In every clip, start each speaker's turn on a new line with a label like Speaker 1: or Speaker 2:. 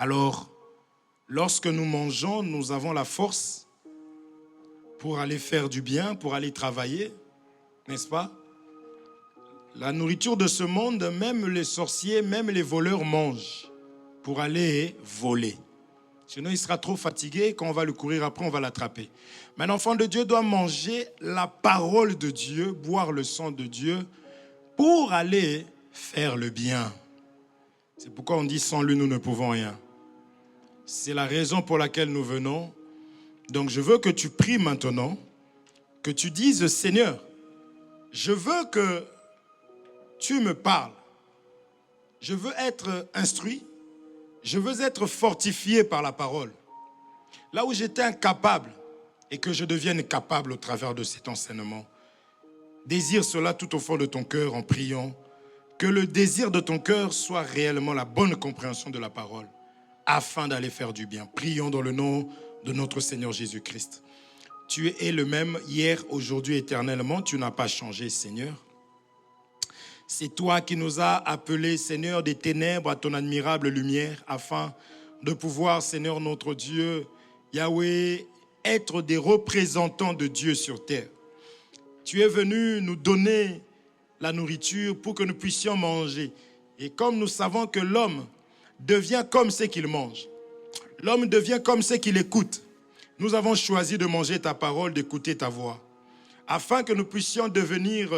Speaker 1: Alors, lorsque nous mangeons, nous avons la force pour aller faire du bien, pour aller travailler, n'est-ce pas? La nourriture de ce monde, même les sorciers, même les voleurs mangent pour aller voler. Sinon, il sera trop fatigué. Quand on va le courir après, on va l'attraper. Mais un enfant de Dieu doit manger la parole de Dieu, boire le sang de Dieu pour aller faire le bien. C'est pourquoi on dit sans lui, nous ne pouvons rien. C'est la raison pour laquelle nous venons. Donc, je veux que tu pries maintenant, que tu dises, Seigneur, je veux que tu me parles. Je veux être instruit. Je veux être fortifié par la parole. Là où j'étais incapable et que je devienne capable au travers de cet enseignement, désire cela tout au fond de ton cœur en priant. Que le désir de ton cœur soit réellement la bonne compréhension de la parole afin d'aller faire du bien. Prions dans le nom de notre Seigneur Jésus-Christ. Tu es le même hier, aujourd'hui, éternellement. Tu n'as pas changé, Seigneur. C'est toi qui nous as appelés, Seigneur, des ténèbres à ton admirable lumière, afin de pouvoir, Seigneur notre Dieu, Yahweh, être des représentants de Dieu sur terre. Tu es venu nous donner la nourriture pour que nous puissions manger. Et comme nous savons que l'homme devient comme ce qu'il mange, l'homme devient comme ce qu'il écoute, nous avons choisi de manger ta parole, d'écouter ta voix, afin que nous puissions devenir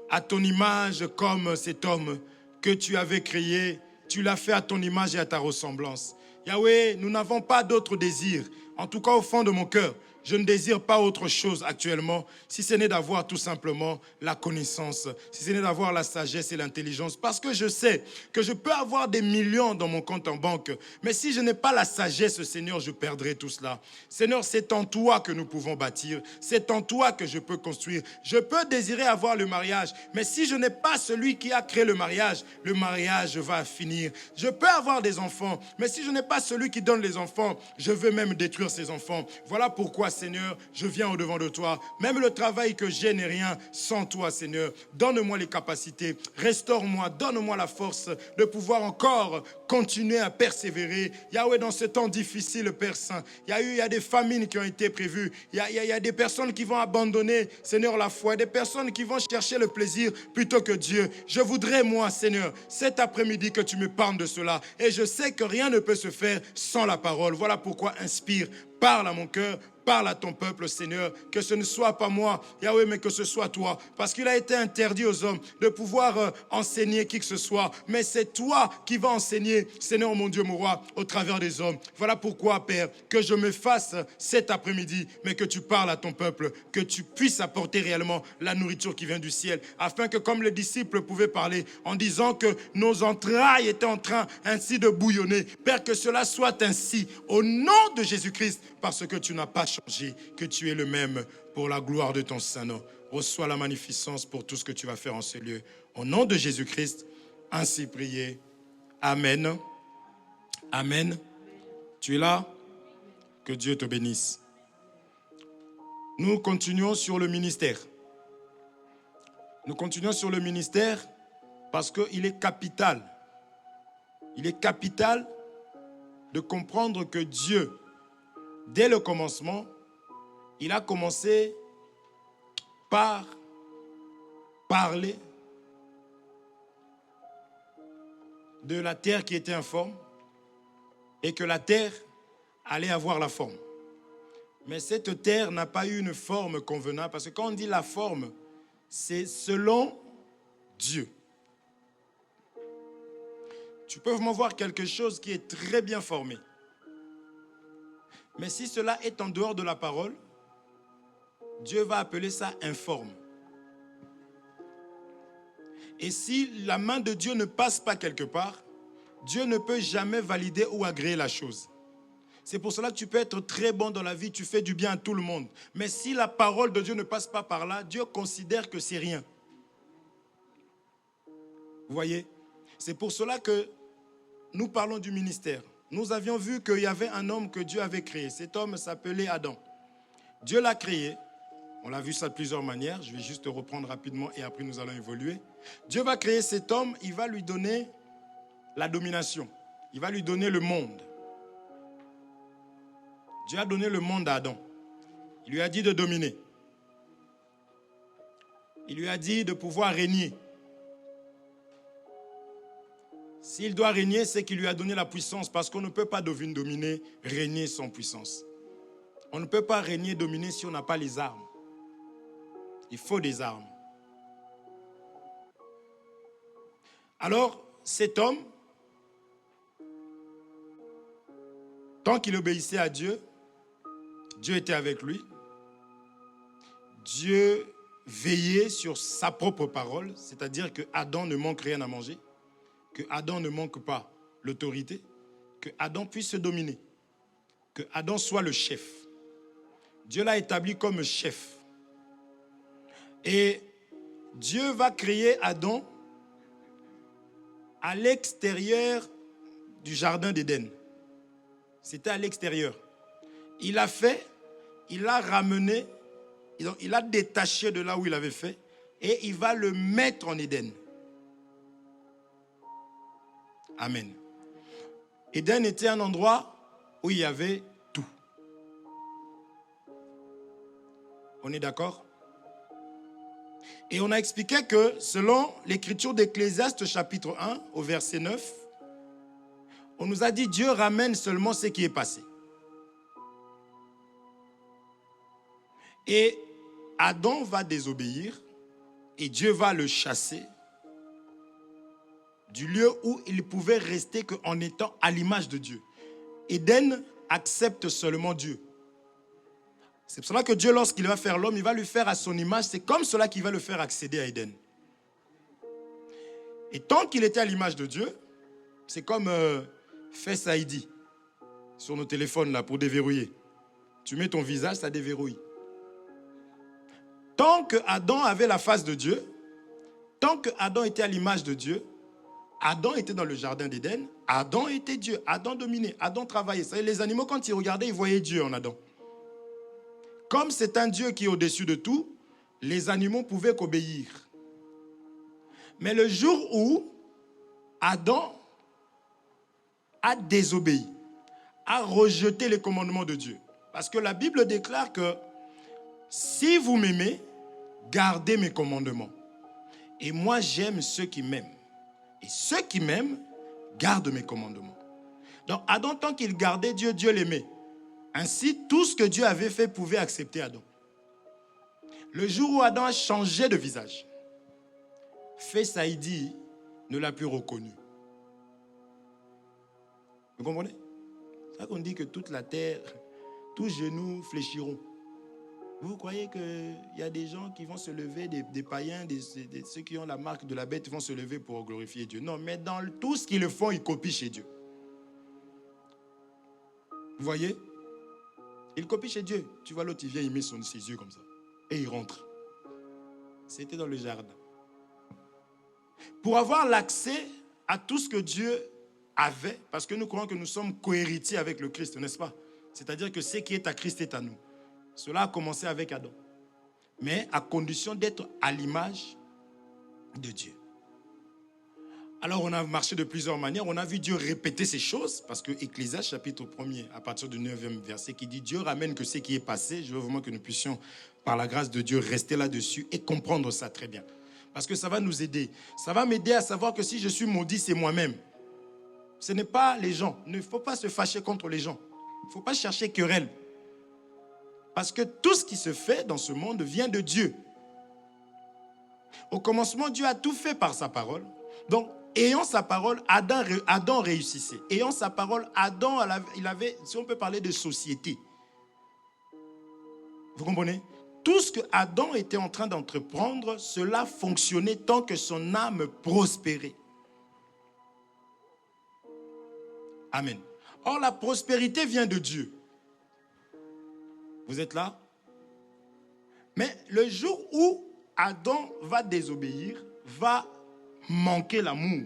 Speaker 1: à ton image comme cet homme que tu avais créé. Tu l'as fait à ton image et à ta ressemblance. Yahweh, nous n'avons pas d'autre désir. En tout cas, au fond de mon cœur, je ne désire pas autre chose actuellement, si ce n'est d'avoir tout simplement la connaissance, si ce n'est d'avoir la sagesse et l'intelligence. Parce que je sais que je peux avoir des millions dans mon compte en banque, mais si je n'ai pas la sagesse, Seigneur, je perdrai tout cela. Seigneur, c'est en toi que nous pouvons bâtir, c'est en toi que je peux construire. Je peux désirer avoir le mariage, mais si je n'ai pas celui qui a créé le mariage va finir. Je peux avoir des enfants, mais si je n'ai pas celui qui donne les enfants, je veux même détruire ces enfants. Voilà pourquoi, Seigneur, je viens au-devant de toi. Même le travail que j'ai n'est rien sans toi, Seigneur. Donne-moi les capacités, restaure-moi, donne-moi la force de pouvoir encore continuer à persévérer. Yahweh, dans ce temps difficile, Père Saint, il y a des famines qui ont été prévues. Il y a des personnes qui vont abandonner, Seigneur, la foi. Des personnes qui vont chercher le plaisir plutôt que Dieu. Je voudrais, moi, Seigneur, cet après-midi que tu me parles de cela. Et je sais que rien ne peut se faire sans la parole. Voilà pourquoi inspire, parle à mon cœur, parle à ton peuple, Seigneur, que ce ne soit pas moi, Yahweh, mais que ce soit toi. Parce qu'il a été interdit aux hommes de pouvoir enseigner qui que ce soit. Mais c'est toi qui vas enseigner, Seigneur, mon Dieu, mon roi, au travers des hommes. Voilà pourquoi, Père, que je me fasse cet après-midi, mais que tu parles à ton peuple, que tu puisses apporter réellement la nourriture qui vient du ciel, afin que, comme les disciples pouvaient parler, en disant que nos entrailles étaient en train ainsi de bouillonner, Père, que cela soit ainsi, au nom de Jésus-Christ, parce que tu n'as pas changé, que tu es le même pour la gloire de ton Saint-Nom. Reçois la magnificence pour tout ce que tu vas faire en ce lieu. Au nom de Jésus-Christ, ainsi prié. Amen. Amen. Tu es là? Que Dieu te bénisse. Nous continuons sur le ministère. Nous continuons sur le ministère parce qu'il est capital. Il est capital de comprendre que Dieu, dès le commencement, il a commencé par parler de la terre qui était informe et que la terre allait avoir la forme. Mais cette terre n'a pas eu une forme convenable parce que quand on dit la forme, c'est selon Dieu. Tu peux vraiment voir quelque chose qui est très bien formé. Mais si cela est en dehors de la parole, Dieu va appeler ça informe. Et si la main de Dieu ne passe pas quelque part, Dieu ne peut jamais valider ou agréer la chose. C'est pour cela que tu peux être très bon dans la vie, tu fais du bien à tout le monde. Mais si la parole de Dieu ne passe pas par là, Dieu considère que c'est rien. Vous voyez? C'est pour cela que nous parlons du ministère. Nous avions vu qu'il y avait un homme que Dieu avait créé. Cet homme s'appelait Adam. Dieu l'a créé. On l'a vu ça de plusieurs manières. Je vais juste reprendre rapidement et après nous allons évoluer. Dieu va créer cet homme. Il va lui donner la domination. Il va lui donner le monde. Dieu a donné le monde à Adam. Il lui a dit de dominer. Il lui a dit de pouvoir régner. S'il doit régner, c'est qu'il lui a donné la puissance parce qu'on ne peut pas dominer, régner sans puissance. On ne peut pas régner, dominer si on n'a pas les armes. Il faut des armes. Alors, cet homme, tant qu'il obéissait à Dieu, Dieu était avec lui. Dieu veillait sur sa propre parole, c'est-à-dire que Adam ne manque rien à manger, que Adam ne manque pas l'autorité, que Adam puisse se dominer, que Adam soit le chef. Dieu l'a établi comme chef. Et Dieu va créer Adam à l'extérieur du jardin d'Éden. C'était à l'extérieur. Il a ramené, il a détaché de là où il avait fait et il va le mettre en Éden. Amen. Éden était un endroit où il y avait tout. On est d'accord? Et on a expliqué que selon l'écriture d'Ecclésiaste chapitre 1 au verset 9, on nous a dit Dieu ramène seulement ce qui est passé. Et Adam va désobéir et Dieu va le chasser du lieu où il pouvait rester qu'en étant à l'image de Dieu. Éden accepte seulement Dieu. C'est pour cela que Dieu, lorsqu'il va faire l'homme, il va lui faire à son image. C'est comme cela qu'il va le faire accéder à Éden. Et tant qu'il était à l'image de Dieu, c'est comme Face ID sur nos téléphones là pour déverrouiller. Tu mets ton visage, ça déverrouille. Tant que Adam avait la face de Dieu, tant que Adam était à l'image de Dieu, Adam était dans le jardin d'Éden, Adam était Dieu, Adam dominait, Adam travaillait. Ça, les animaux, quand ils regardaient, ils voyaient Dieu en Adam. Comme c'est un Dieu qui est au-dessus de tout, les animaux pouvaient qu'obéir. Mais le jour où Adam a désobéi, a rejeté les commandements de Dieu, parce que la Bible déclare que si vous m'aimez, gardez mes commandements. Et moi, j'aime ceux qui m'aiment. Et ceux qui m'aiment gardent mes commandements. Donc Adam, tant qu'il gardait Dieu, Dieu l'aimait. Ainsi, tout ce que Dieu avait fait pouvait accepter Adam. Le jour où Adam a changé de visage, Face ID ne l'a plus reconnu. Vous comprenez? C'est ça qu'on dit que toute la terre, tous genoux fléchiront. Vous croyez qu'il y a des gens qui vont se lever, des païens, ceux qui ont la marque de la bête vont se lever pour glorifier Dieu? Non, mais dans tout ce qu'ils le font, ils copient chez Dieu. Vous voyez? Il copie chez Dieu. Tu vois l'autre, il vient, il met ses yeux comme ça. Et il rentre. C'était dans le jardin. Pour avoir l'accès à tout ce que Dieu avait, parce que nous croyons que nous sommes cohéritiers avec le Christ, n'est-ce pas? C'est-à-dire que ce qui est à Christ est à nous. Cela a commencé avec Adam. Mais à condition d'être à l'image de Dieu. Alors on a marché de plusieurs manières. On a vu Dieu répéter ces choses. Parce que Ecclésiaste chapitre 1er, à partir du 9e verset, qui dit Dieu ramène que ce qui est passé. Je veux vraiment que nous puissions, par la grâce de Dieu, rester là-dessus et comprendre ça très bien. Parce que ça va nous aider. Ça va m'aider à savoir que si je suis maudit, c'est moi-même. Ce n'est pas les gens. Il ne faut pas se fâcher contre les gens. Il ne faut pas chercher querelle. Parce que tout ce qui se fait dans ce monde vient de Dieu. Au commencement, Dieu a tout fait par sa parole. Donc, ayant sa parole, Adam réussissait. Ayant sa parole, Adam, il avait, si on peut parler de société. Vous comprenez? Tout ce que Adam était en train d'entreprendre, cela fonctionnait tant que son âme prospérait. Amen. Or, la prospérité vient de Dieu. Vous êtes là? Mais le jour où Adam va désobéir, va manquer l'amour.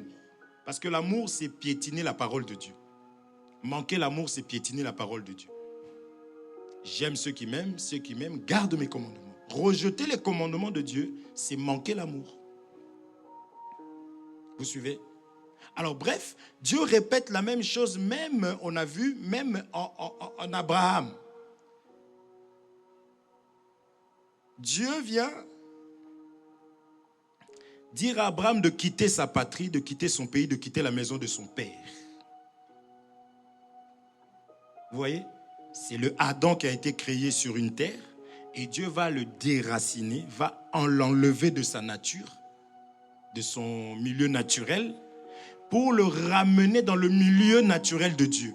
Speaker 1: Parce que l'amour, c'est piétiner la parole de Dieu. Manquer l'amour, c'est piétiner la parole de Dieu. J'aime ceux qui m'aiment gardent mes commandements. Rejeter les commandements de Dieu, c'est manquer l'amour. Vous suivez? Alors bref, Dieu répète la même chose, même, on a vu, même en Abraham. Dieu vient dire à Abraham de quitter sa patrie, de quitter son pays, de quitter la maison de son père. Vous voyez? C'est le Adam qui a été créé sur une terre et Dieu va le déraciner, va l'enlever de sa nature, de son milieu naturel, pour le ramener dans le milieu naturel de Dieu.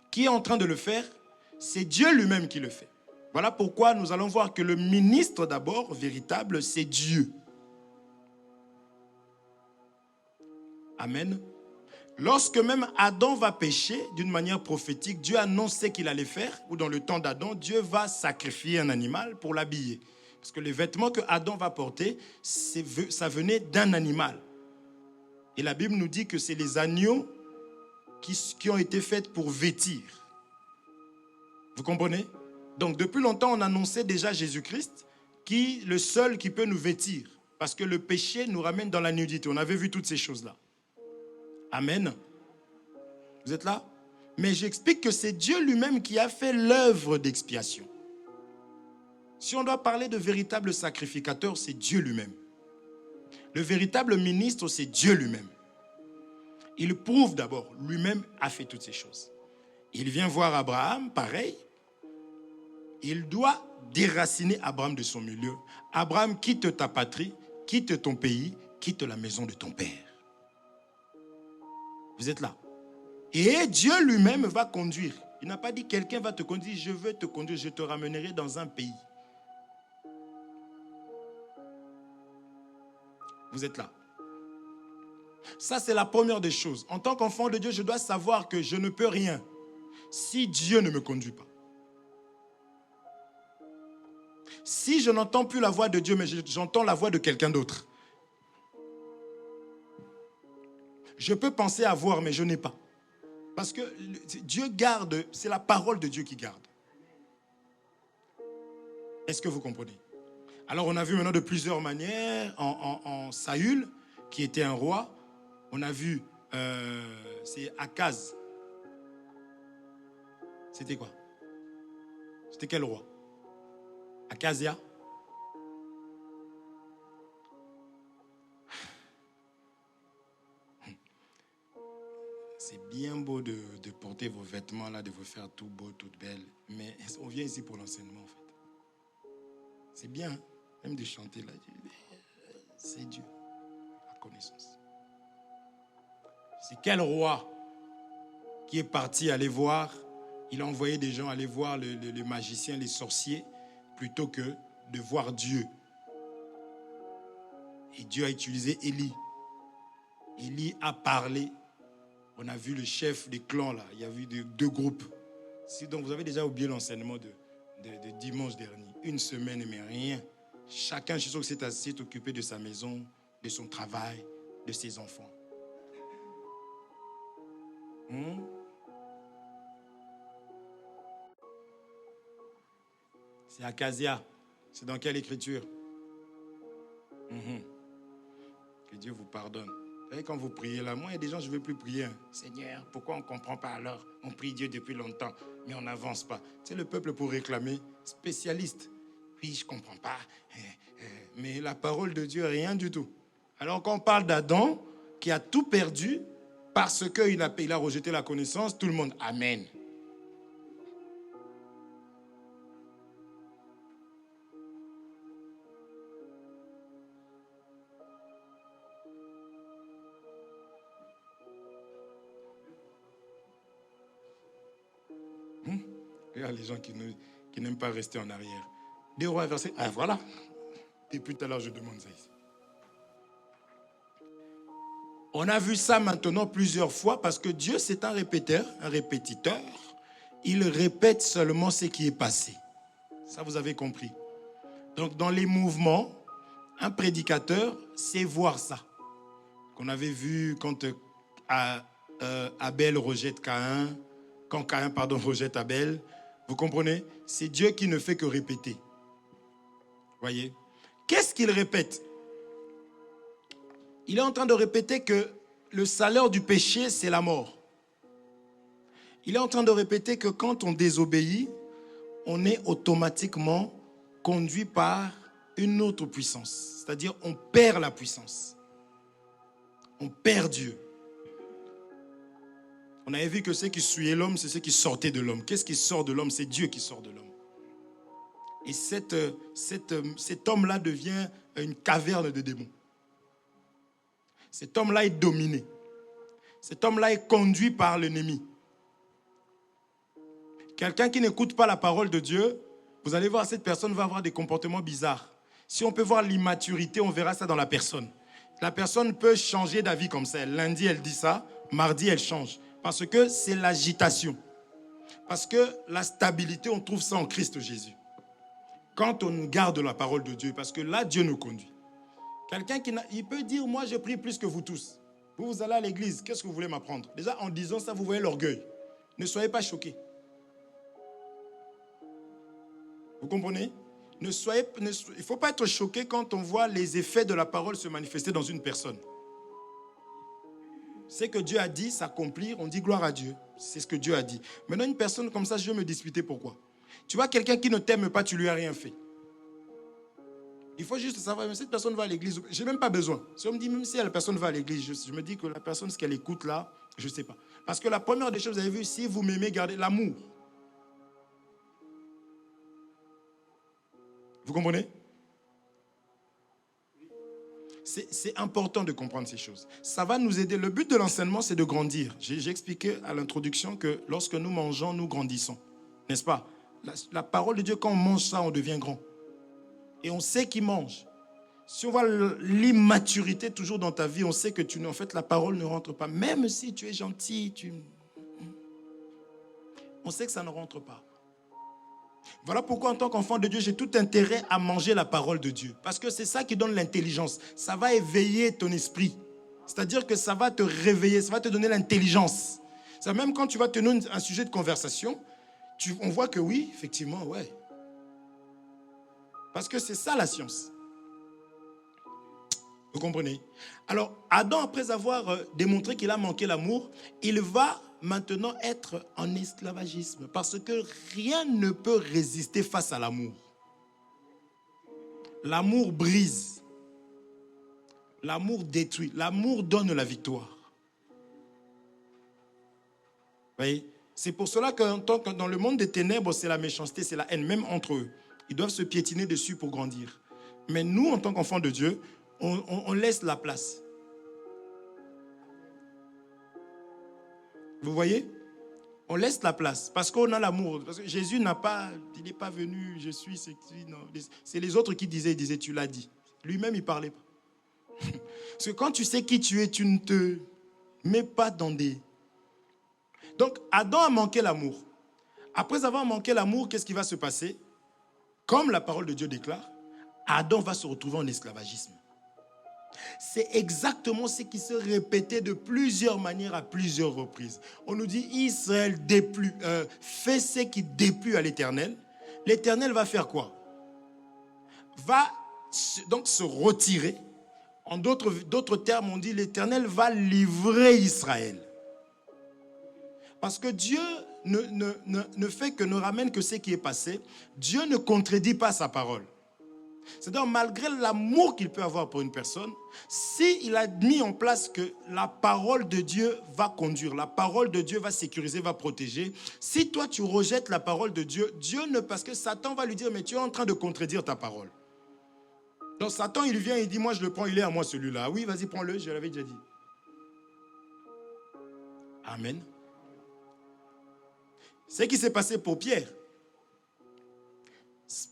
Speaker 1: Qui est en train de le faire? C'est Dieu lui-même qui le fait. Voilà pourquoi nous allons voir que le ministre d'abord, véritable, c'est Dieu. Amen. Lorsque même Adam va pécher, d'une manière prophétique, Dieu annonçait qu'il allait faire, ou dans le temps d'Adam, Dieu va sacrifier un animal pour l'habiller. Parce que les vêtements que Adam va porter, ça venait d'un animal. Et la Bible nous dit que c'est les agneaux qui ont été faits pour vêtir. Vous comprenez? Donc depuis longtemps, on annonçait déjà Jésus-Christ, le seul qui peut nous vêtir. Parce que le péché nous ramène dans la nudité. On avait vu toutes ces choses-là. Amen. Vous êtes là? Mais j'explique que c'est Dieu lui-même qui a fait l'œuvre d'expiation. Si on doit parler de véritable sacrificateur, c'est Dieu lui-même. Le véritable ministre, c'est Dieu lui-même. Il prouve d'abord, lui-même a fait toutes ces choses. Il vient voir Abraham, pareil. Il doit déraciner Abraham de son milieu. Abraham, quitte ta patrie, quitte ton pays, quitte la maison de ton père. Vous êtes là? Et Dieu lui-même va conduire. Il n'a pas dit quelqu'un va te conduire, je veux te conduire, je te ramènerai dans un pays. Vous êtes là? Ça, c'est la première des choses. En tant qu'enfant de Dieu, je dois savoir que je ne peux rien si Dieu ne me conduit pas. Si je n'entends plus la voix de Dieu, mais j'entends la voix de quelqu'un d'autre. Je peux penser avoir, mais je n'ai pas. Parce que Dieu garde, c'est la parole de Dieu qui garde. Est-ce que vous comprenez? Alors on a vu maintenant de plusieurs manières, en Saül, qui était un roi. On a vu, c'est Akaz. C'était quoi? C'était quel roi? Akazia? C'est bien beau de porter vos vêtements là, de vous faire tout beau, toute belle. Mais on vient ici pour l'enseignement en fait. C'est bien, hein? Même de chanter là. C'est Dieu, la connaissance. C'est quel roi qui est parti aller voir, il a envoyé des gens aller voir les magiciens, les sorciers, plutôt que de voir Dieu. Et Dieu a utilisé Élie. Élie a parlé. On a vu le chef des clans là, il y a eu deux groupes. Donc vous avez déjà oublié l'enseignement de dimanche dernier. Une semaine, mais rien. Chacun, je suis sûr que s'est occupé de sa maison, de son travail, de ses enfants. C'est Akazia. C'est dans quelle écriture? Que Dieu vous pardonne. Vous savez, quand vous priez là, moi, il y a des gens, je ne veux plus prier. Seigneur, pourquoi on ne comprend pas alors? On prie Dieu depuis longtemps, mais on n'avance pas. C'est le peuple pour réclamer, spécialiste. Oui, je ne comprends pas. Mais la parole de Dieu, rien du tout. Alors, quand on parle d'Adam, qui a tout perdu, parce qu'il a rejeté la connaissance, tout le monde, amen. Regarde les gens qui n'aiment pas rester en arrière. Des rois inversés. Ah, voilà. Depuis tout à l'heure, je demande ça ici. On a vu ça maintenant plusieurs fois parce que Dieu, c'est un répéteur, un répétiteur. Il répète seulement ce qui est passé. Ça, vous avez compris. Donc, dans les mouvements, un prédicateur sait voir ça. Qu'on avait vu quand Abel rejette Caïn, quand Caïn, rejette Abel. Vous comprenez? C'est Dieu qui ne fait que répéter. Voyez? Qu'est-ce qu'il répète? Il est en train de répéter que le salaire du péché, c'est la mort. Il est en train de répéter que quand on désobéit, on est automatiquement conduit par une autre puissance. C'est-à-dire, on perd la puissance. On perd Dieu. On avait vu que ce qui suivait l'homme, c'est ce qui sortait de l'homme. Qu'est-ce qui sort de l'homme? C'est Dieu qui sort de l'homme. Et cet homme-là devient une caverne de démons. Cet homme-là est dominé. Cet homme-là est conduit par l'ennemi. Quelqu'un qui n'écoute pas la parole de Dieu, vous allez voir, cette personne va avoir des comportements bizarres. Si on peut voir l'immaturité, on verra ça dans la personne. La personne peut changer d'avis comme ça. Lundi, elle dit ça. Mardi, elle change. Parce que c'est l'agitation. Parce que la stabilité, on trouve ça en Christ Jésus. Quand on garde la parole de Dieu, parce que là, Dieu nous conduit. Quelqu'un il peut dire, moi, je prie plus que vous tous. Vous allez à l'église, qu'est-ce que vous voulez m'apprendre? Déjà, en disant ça, vous voyez l'orgueil. Ne soyez pas choqués. Vous comprenez? Il ne faut pas être choqué quand on voit les effets de la parole se manifester dans une personne. Ce que Dieu a dit s'accomplir, on dit gloire à Dieu. C'est ce que Dieu a dit. Maintenant, une personne comme ça, je vais me disputer pourquoi. Tu vois, quelqu'un qui ne t'aime pas, tu lui as rien fait. Il faut juste savoir, mais cette personne va à l'église. Je n'ai même pas besoin. Si on me dit, même si la personne va à l'église, je me dis que la personne, ce qu'elle écoute là, je ne sais pas. Parce que la première des choses, vous avez vu, si vous m'aimez, gardez l'amour. Vous comprenez? C'est important de comprendre ces choses. Ça va nous aider. Le but de l'enseignement, c'est de grandir. J'ai expliqué à l'introduction que lorsque nous mangeons, nous grandissons. N'est-ce pas? La parole de Dieu, quand on mange ça, on devient grand. Et on sait qui mange. Si on voit l'immaturité toujours dans ta vie, on sait que en fait, la parole ne rentre pas. Même si tu es gentil, on sait que ça ne rentre pas. Voilà pourquoi en tant qu'enfant de Dieu, j'ai tout intérêt à manger la parole de Dieu. Parce que c'est ça qui donne l'intelligence. Ça va éveiller ton esprit. C'est-à-dire que ça va te réveiller, ça va te donner l'intelligence. Même quand tu vas tenir un sujet de conversation, on voit que oui, effectivement, ouais. Parce que c'est ça la science. Vous comprenez? Alors, Adam, après avoir démontré qu'il a manqué l'amour, il va maintenant être en esclavagisme. Parce que rien ne peut résister face à l'amour. L'amour brise. L'amour détruit. L'amour donne la victoire. Vous voyez? C'est pour cela que dans le monde des ténèbres, c'est la méchanceté, c'est la haine, même entre eux. Ils doivent se piétiner dessus pour grandir. Mais nous, en tant qu'enfants de Dieu, on laisse la place. Vous voyez? On laisse la place parce qu'on a l'amour. Parce que Jésus il n'est pas venu, je suis, c'est les autres qui disaient, tu l'as dit. Lui-même, il ne parlait pas. Parce que quand tu sais qui tu es, tu ne te mets pas dans des... Donc, Adam a manqué l'amour. Après avoir manqué l'amour, qu'est-ce qui va se passer? Comme la parole de Dieu déclare, Adam va se retrouver en esclavagisme. C'est exactement ce qui se répétait de plusieurs manières à plusieurs reprises. On nous dit Israël fait ce qui déplut à l'Éternel. L'Éternel va faire quoi? Va donc se retirer. En d'autres termes, on dit l'Éternel va livrer Israël. Parce que Dieu ne fait que ne ramène que ce qui est passé. Dieu ne contredit pas sa parole. C'est-à-dire, malgré l'amour qu'il peut avoir pour une personne, s'il a mis en place que la parole de Dieu va conduire, la parole de Dieu va sécuriser, va protéger, si toi tu rejettes la parole de Dieu, parce que Satan va lui dire, mais tu es en train de contredire ta parole. Donc Satan, il vient, il dit, moi je le prends, il est à moi celui-là. Oui, vas-y, prends-le, je l'avais déjà dit. Amen. C'est ce qui s'est passé pour Pierre.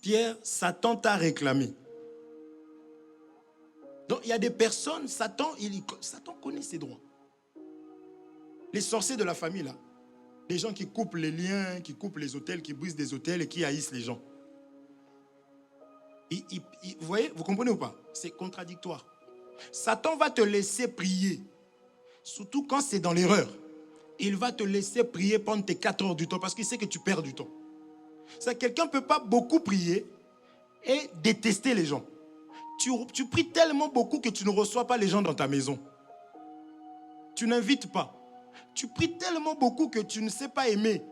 Speaker 1: Pierre, Satan t'a réclamé. Donc il y a des personnes, Satan connaît ses droits. Les sorciers de la famille là, les gens qui coupent les liens, qui coupent les autels, qui brisent des autels et qui haïssent les gens. Vous voyez, vous comprenez ou pas? C'est contradictoire. Satan va te laisser prier, surtout quand c'est dans l'erreur. Il va te laisser prier pendant tes 4 heures du temps parce qu'il sait que tu perds du temps. Quelqu'un ne peut pas beaucoup prier et détester les gens. Tu pries tellement beaucoup que tu ne reçois pas les gens dans ta maison. Tu n'invites pas. Tu pries tellement beaucoup que tu ne sais pas aimer.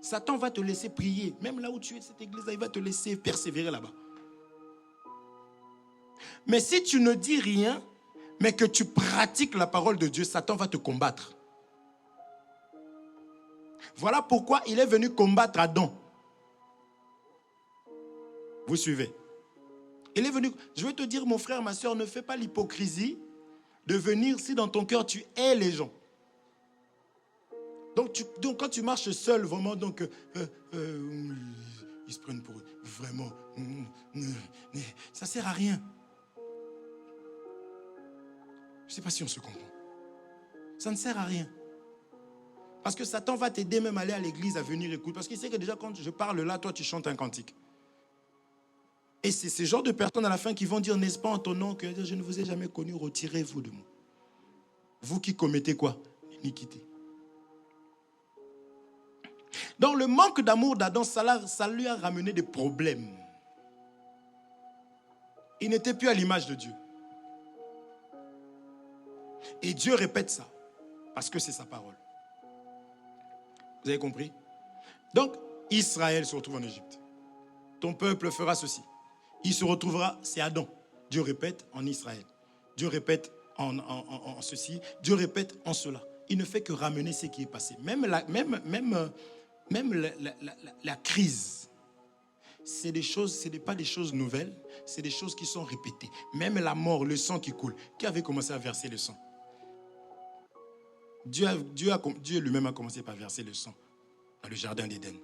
Speaker 1: Satan va te laisser prier. Même là où tu es, cette église-là, il va te laisser persévérer là-bas. Mais si tu ne dis rien, mais que tu pratiques la parole de Dieu, Satan va te combattre. Voilà pourquoi il est venu combattre Adam. Vous suivez? Il est venu. Je vais te dire, mon frère, ma soeur, ne fais pas l'hypocrisie de venir si dans ton cœur tu hais les gens. Donc quand tu marches seul, vraiment, donc, ils se prennent pour eux. Vraiment, ça ne sert à rien. Je ne sais pas si on se comprend. Ça ne sert à rien. Parce que Satan va t'aider même à aller à l'église, à venir écouter. Parce qu'il sait que déjà quand je parle là, toi tu chantes un cantique. Et c'est ce genre de personnes à la fin qui vont dire, n'est-ce pas en ton nom, que je ne vous ai jamais connu, retirez-vous de moi. Vous qui commettez quoi? L'iniquité. Donc le manque d'amour d'Adam, ça lui a ramené des problèmes. Il n'était plus à l'image de Dieu. Et Dieu répète ça, parce que c'est sa parole. Vous avez compris? Donc, Israël se retrouve en Égypte. Ton peuple fera ceci. Il se retrouvera, c'est Adam. Dieu répète en Israël. Dieu répète en ceci. Dieu répète en cela. Il ne fait que ramener ce qui est passé. Même la crise, c'est des choses, ce n'est pas des choses nouvelles, c'est des choses qui sont répétées. Même la mort, le sang qui coule. Qui avait commencé à verser le sang? Dieu lui-même a commencé par verser le sang dans le jardin d'Éden.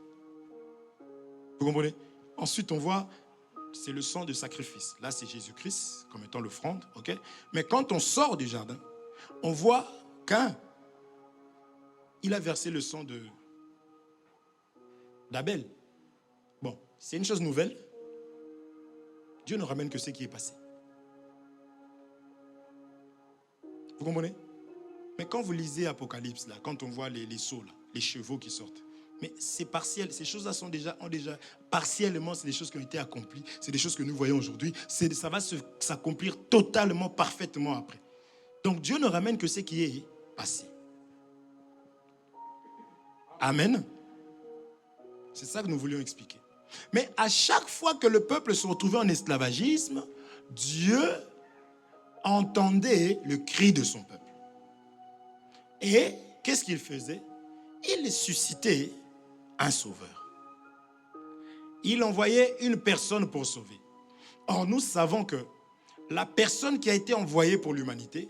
Speaker 1: Vous comprenez? Ensuite, on voit, c'est le sang de sacrifice. Là, c'est Jésus-Christ comme étant l'offrande. Okay? Mais quand on sort du jardin, on voit Caïn, il a versé le sang d'Abel. Bon, c'est une chose nouvelle. Dieu ne ramène que ce qui est passé. Vous comprenez? Mais quand vous lisez Apocalypse, là, quand on voit les sauts, là, les chevaux qui sortent, mais c'est partiel. Ces choses-là ont déjà partiellement, c'est des choses qui ont été accomplies. C'est des choses que nous voyons aujourd'hui. Ça va s'accomplir totalement, parfaitement après. Donc Dieu ne ramène que ce qui est passé. Amen. C'est ça que nous voulions expliquer. Mais à chaque fois que le peuple se retrouvait en esclavagisme, Dieu entendait le cri de son peuple. Et qu'est-ce qu'il faisait? Il suscitait un sauveur. Il envoyait une personne pour sauver. Or, nous savons que la personne qui a été envoyée pour l'humanité,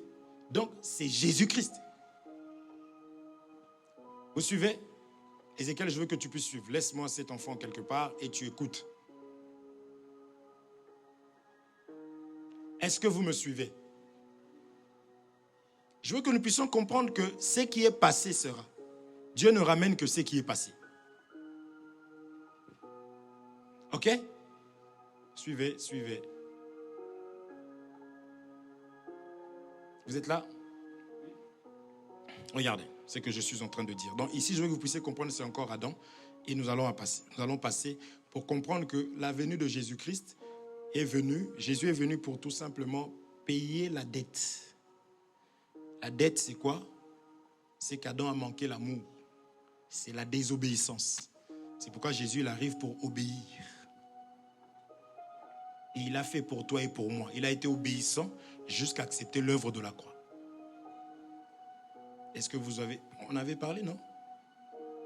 Speaker 1: donc, c'est Jésus-Christ. Vous suivez? Ézéchiel, je veux que tu puisses suivre. Laisse-moi cet enfant quelque part et tu écoutes. Est-ce que vous me suivez? Je veux que nous puissions comprendre que ce qui est passé sera. Dieu ne ramène que ce qui est passé. Ok? Suivez. Vous êtes là? Regardez ce que je suis en train de dire. Donc ici, je veux que vous puissiez comprendre, c'est encore Adam. Et nous allons passer pour comprendre que la venue de Jésus-Christ est venue. Jésus est venu pour tout simplement payer la dette. La dette, c'est quoi? C'est qu'Adam a manqué l'amour. C'est la désobéissance. C'est pourquoi Jésus, il arrive pour obéir. Et il a fait pour toi et pour moi. Il a été obéissant jusqu'à accepter l'œuvre de la croix. Est-ce que vous avez... On avait parlé, non?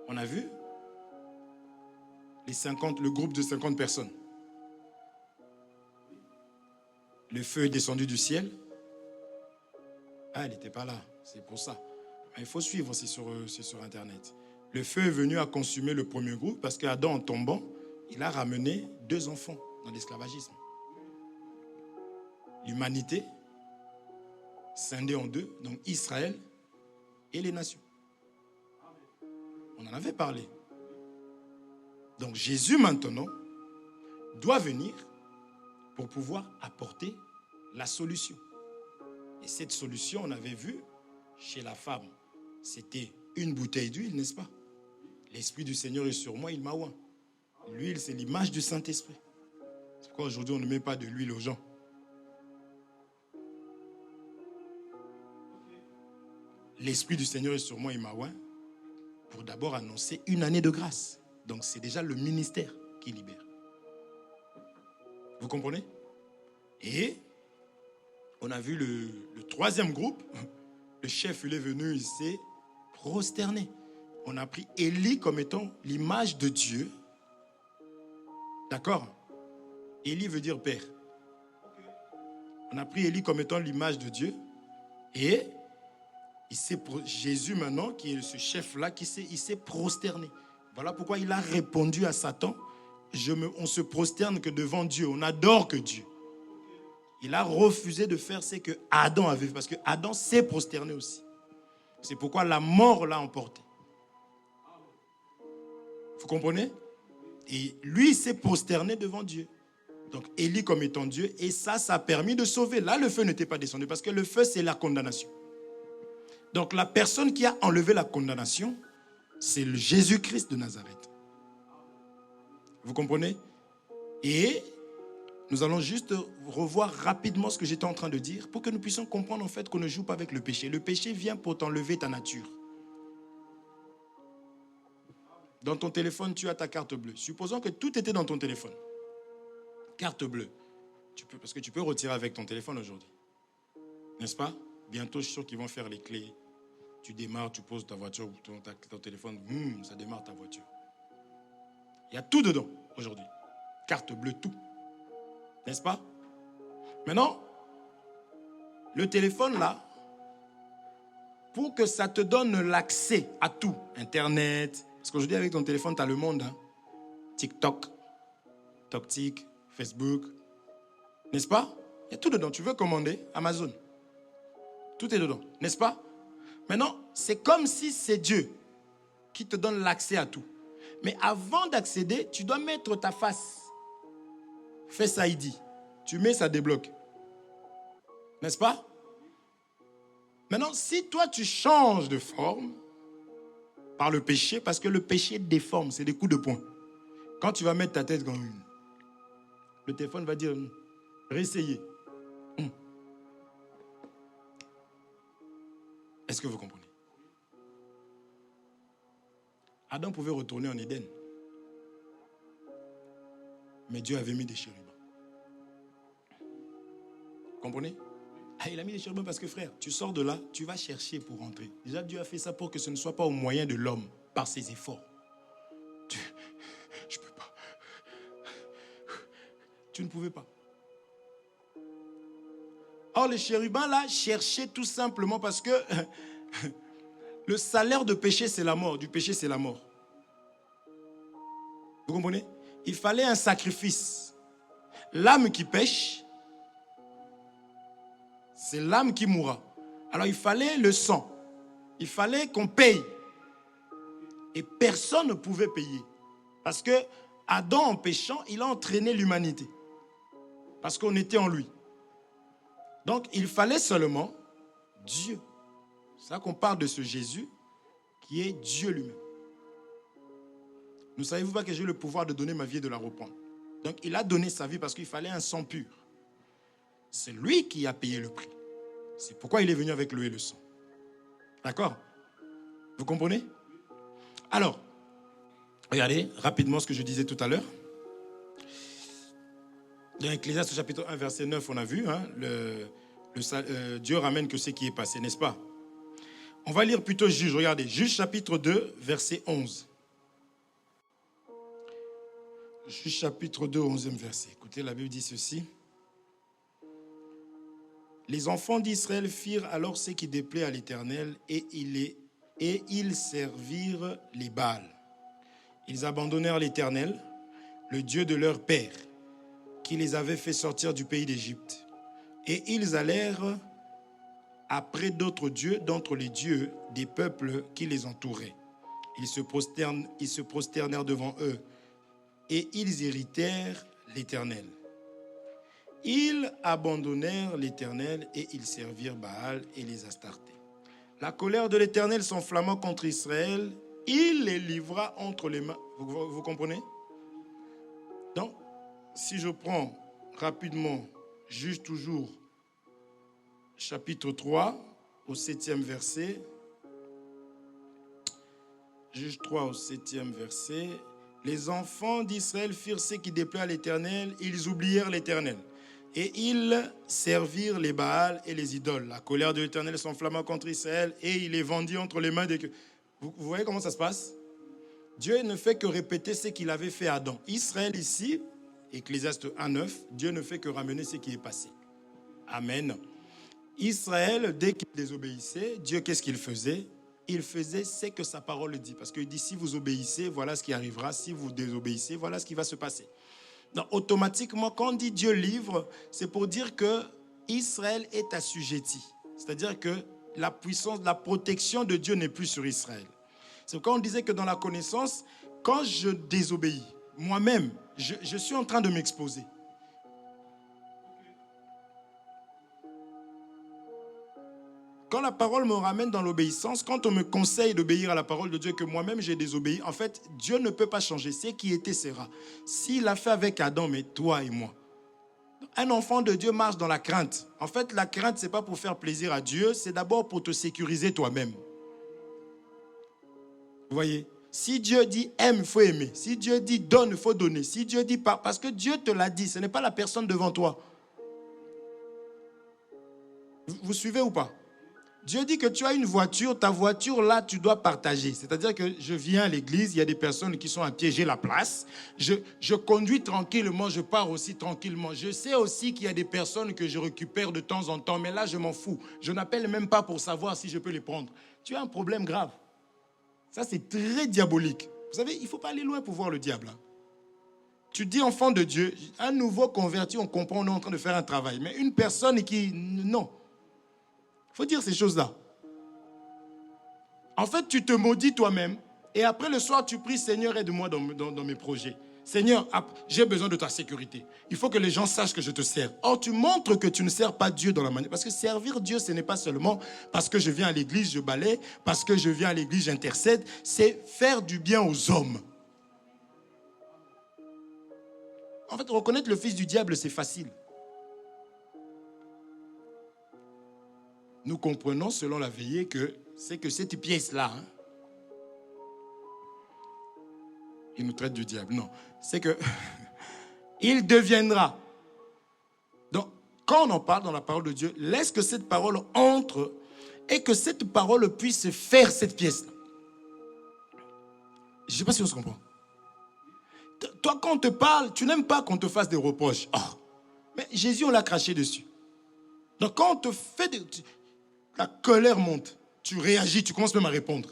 Speaker 1: On a vu? Le groupe de 50 personnes. Le feu est descendu du ciel. Ah, elle n'était pas là, c'est pour ça. Mais il faut suivre, c'est sur Internet. Le feu est venu à consumer le premier groupe parce qu'Adam, en tombant, il a ramené 2 enfants dans l'esclavagisme. L'humanité, scindée en 2, donc Israël et les nations. On en avait parlé. Donc Jésus, maintenant, doit venir pour pouvoir apporter la solution. Et cette solution, on avait vu chez la femme, c'était une bouteille d'huile, n'est-ce pas? L'Esprit du Seigneur est sur moi, il m'a oint. L'huile, c'est l'image du Saint-Esprit. C'est pourquoi aujourd'hui, on ne met pas de l'huile aux gens. L'Esprit du Seigneur est sur moi, il m'a oint, pour d'abord annoncer une année de grâce. Donc c'est déjà le ministère qui libère. Vous comprenez? Et on a vu le troisième groupe. Le chef, il est venu, il s'est prosterné. On a pris Élie comme étant l'image de Dieu. D'accord? Élie veut dire père. On a pris Élie comme étant l'image de Dieu. Et Jésus maintenant, qui est ce chef-là, il s'est prosterné. Voilà pourquoi il a répondu à Satan. On se prosterne que devant Dieu. On adore que Dieu. Il a refusé de faire ce que Adam avait fait. Parce que Adam s'est prosterné aussi. C'est pourquoi la mort l'a emporté. Vous comprenez? Et lui, il s'est prosterné devant Dieu. Donc Élie comme étant Dieu. Et ça a permis de sauver. Là, le feu n'était pas descendu. Parce que le feu, c'est la condamnation. Donc la personne qui a enlevé la condamnation, c'est le Jésus-Christ de Nazareth. Vous comprenez? Et nous allons juste revoir rapidement ce que j'étais en train de dire pour que nous puissions comprendre en fait qu'on ne joue pas avec le péché. Le péché vient pour t'enlever ta nature. Dans ton téléphone, tu as ta carte bleue. Supposons que tout était dans ton téléphone. Carte bleue. Parce que tu peux retirer avec ton téléphone aujourd'hui. N'est-ce pas? Bientôt, je suis sûr qu'ils vont faire les clés. Tu démarres, tu poses ta voiture, ton téléphone, ça démarre ta voiture. Il y a tout dedans aujourd'hui. Carte bleue, tout. N'est-ce pas? Maintenant, le téléphone là, pour que ça te donne l'accès à tout, Internet, parce qu'aujourd'hui avec ton téléphone, tu as le monde, hein? TikTok, TokTik, Facebook, n'est-ce pas? Il y a tout dedans. Tu veux commander Amazon. Tout est dedans, n'est-ce pas? Maintenant, c'est comme si c'est Dieu qui te donne l'accès à tout. Mais avant d'accéder, tu dois mettre ta face. Face ID. Tu mets, ça débloque. N'est-ce pas? Maintenant, si toi, tu changes de forme par le péché, parce que le péché déforme, c'est des coups de poing. Quand tu vas mettre ta tête comme une, le téléphone va dire, réessayez. Est-ce que vous comprenez? Adam pouvait retourner en Éden. Mais Dieu avait mis des chérubins. Comprenez? Il a mis des chérubins parce que frère, tu sors de là, tu vas chercher pour rentrer. Déjà, Dieu a fait ça pour que ce ne soit pas au moyen de l'homme, par ses efforts. Je ne peux pas. Tu ne pouvais pas. Or, les chérubins là cherchaient tout simplement parce que le salaire de péché, c'est la mort. Du péché, c'est la mort. Vous comprenez? Il fallait un sacrifice. L'âme qui pêche, c'est l'âme qui mourra. Alors il fallait le sang. Il fallait qu'on paye. Et personne ne pouvait payer. Parce que Adam, en péchant, il a entraîné l'humanité. Parce qu'on était en lui. Donc il fallait seulement Dieu. C'est ça qu'on parle de ce Jésus qui est Dieu lui-même. Ne savez-vous pas que j'ai le pouvoir de donner ma vie et de la reprendre? Donc il a donné sa vie parce qu'il fallait un sang pur. C'est lui qui a payé le prix. C'est pourquoi il est venu avec l'eau et le sang. D'accord? Vous comprenez? Alors, regardez rapidement ce que je disais tout à l'heure. Dans Ecclésiaste chapitre 1, verset 9, on a vu, hein, Dieu ramène que ce qui est passé, n'est-ce pas? On va lire plutôt Juge, regardez, Juge chapitre 2, verset 11. Juge chapitre 2, 11e verset. Écoutez, la Bible dit ceci. Les enfants d'Israël firent alors ce qui déplaît à l'Éternel et ils servirent les Baals. Ils abandonnèrent l'Éternel, le Dieu de leur père, qui les avait fait sortir du pays d'Égypte. Et ils allèrent après d'autres dieux, d'entre les dieux des peuples qui les entouraient. Ils se prosternèrent devant eux et ils irritèrent l'Éternel. Ils abandonnèrent l'Éternel et ils servirent Baal et les Astartés. La colère de l'Éternel s'enflamma contre Israël. Il les livra entre les mains. Vous comprenez? Donc, si je prends rapidement, Juge toujours, chapitre 3, au 7e verset. Juge 3 au 7e verset. Les enfants d'Israël firent ce qui déplaît à l'Éternel, ils oublièrent l'Éternel. Et ils servirent les Baals et les idoles. La colère de l'Éternel s'enflamma contre Israël et il les vendit entre les mains des... Vous voyez comment ça se passe? Dieu ne fait que répéter ce qu'il avait fait à Adam. Israël ici, Ecclésiaste 1,9, Dieu ne fait que ramener ce qui est passé. Amen. Israël, dès qu'il désobéissait, Dieu, qu'est-ce qu'il faisait? Il faisait ce que sa parole dit. Parce qu'il dit, si vous obéissez, voilà ce qui arrivera. Si vous désobéissez, voilà ce qui va se passer. Donc, automatiquement, quand on dit Dieu livre, c'est pour dire que Israël est assujetti. C'est-à-dire que la puissance, la protection de Dieu n'est plus sur Israël. C'est quand on disait que dans la connaissance, quand je désobéis, moi-même, je suis en train de m'exposer. Quand la parole me ramène dans l'obéissance, quand on me conseille d'obéir à la parole de Dieu, que moi-même j'ai désobéi, en fait, Dieu ne peut pas changer. Ce qui était sera. S'il a fait avec Adam, mais toi et moi. Un enfant de Dieu marche dans la crainte. En fait, la crainte, ce n'est pas pour faire plaisir à Dieu, c'est d'abord pour te sécuriser toi-même. Vous voyez? Si Dieu dit aime, il faut aimer. Si Dieu dit donne, il faut donner. Si Dieu dit pas, parce que Dieu te l'a dit, ce n'est pas la personne devant toi. Vous suivez ou pas? Dieu dit que tu as une voiture, ta voiture là, tu dois partager. C'est-à-dire que je viens à l'église, il y a des personnes qui sont à pied, j'ai la place. Je conduis tranquillement, je pars aussi tranquillement. Je sais aussi qu'il y a des personnes que je récupère de temps en temps, mais là, je m'en fous. Je n'appelle même pas pour savoir si je peux les prendre. Tu as un problème grave. Ça, c'est très diabolique. Vous savez, il ne faut pas aller loin pour voir le diable. Hein. Tu dis enfant de Dieu, un nouveau converti, on comprend, on est en train de faire un travail. Mais une personne qui... Non. Il faut dire ces choses-là. En fait, tu te maudis toi-même et après le soir, tu pries, Seigneur, aide-moi dans mes projets. Seigneur, j'ai besoin de ta sécurité. Il faut que les gens sachent que je te sers. Or, tu montres que tu ne sers pas Dieu dans la manière. Parce que servir Dieu, ce n'est pas seulement parce que je viens à l'église, je balaie, parce que je viens à l'église, j'intercède. C'est faire du bien aux hommes. En fait, reconnaître le fils du diable, c'est facile. Nous comprenons, selon la veillée, que c'est que cette pièce-là, hein, il nous traite du diable. Non, c'est que il deviendra. Donc, quand on en parle dans la parole de Dieu, laisse que cette parole entre et que cette parole puisse faire cette pièce-là. Je ne sais pas si on se comprend. Toi, quand on te parle, tu n'aimes pas qu'on te fasse des reproches. Oh, mais Jésus, on l'a craché dessus. Donc, quand on te fait des... La colère monte. Tu réagis, tu commences même à répondre.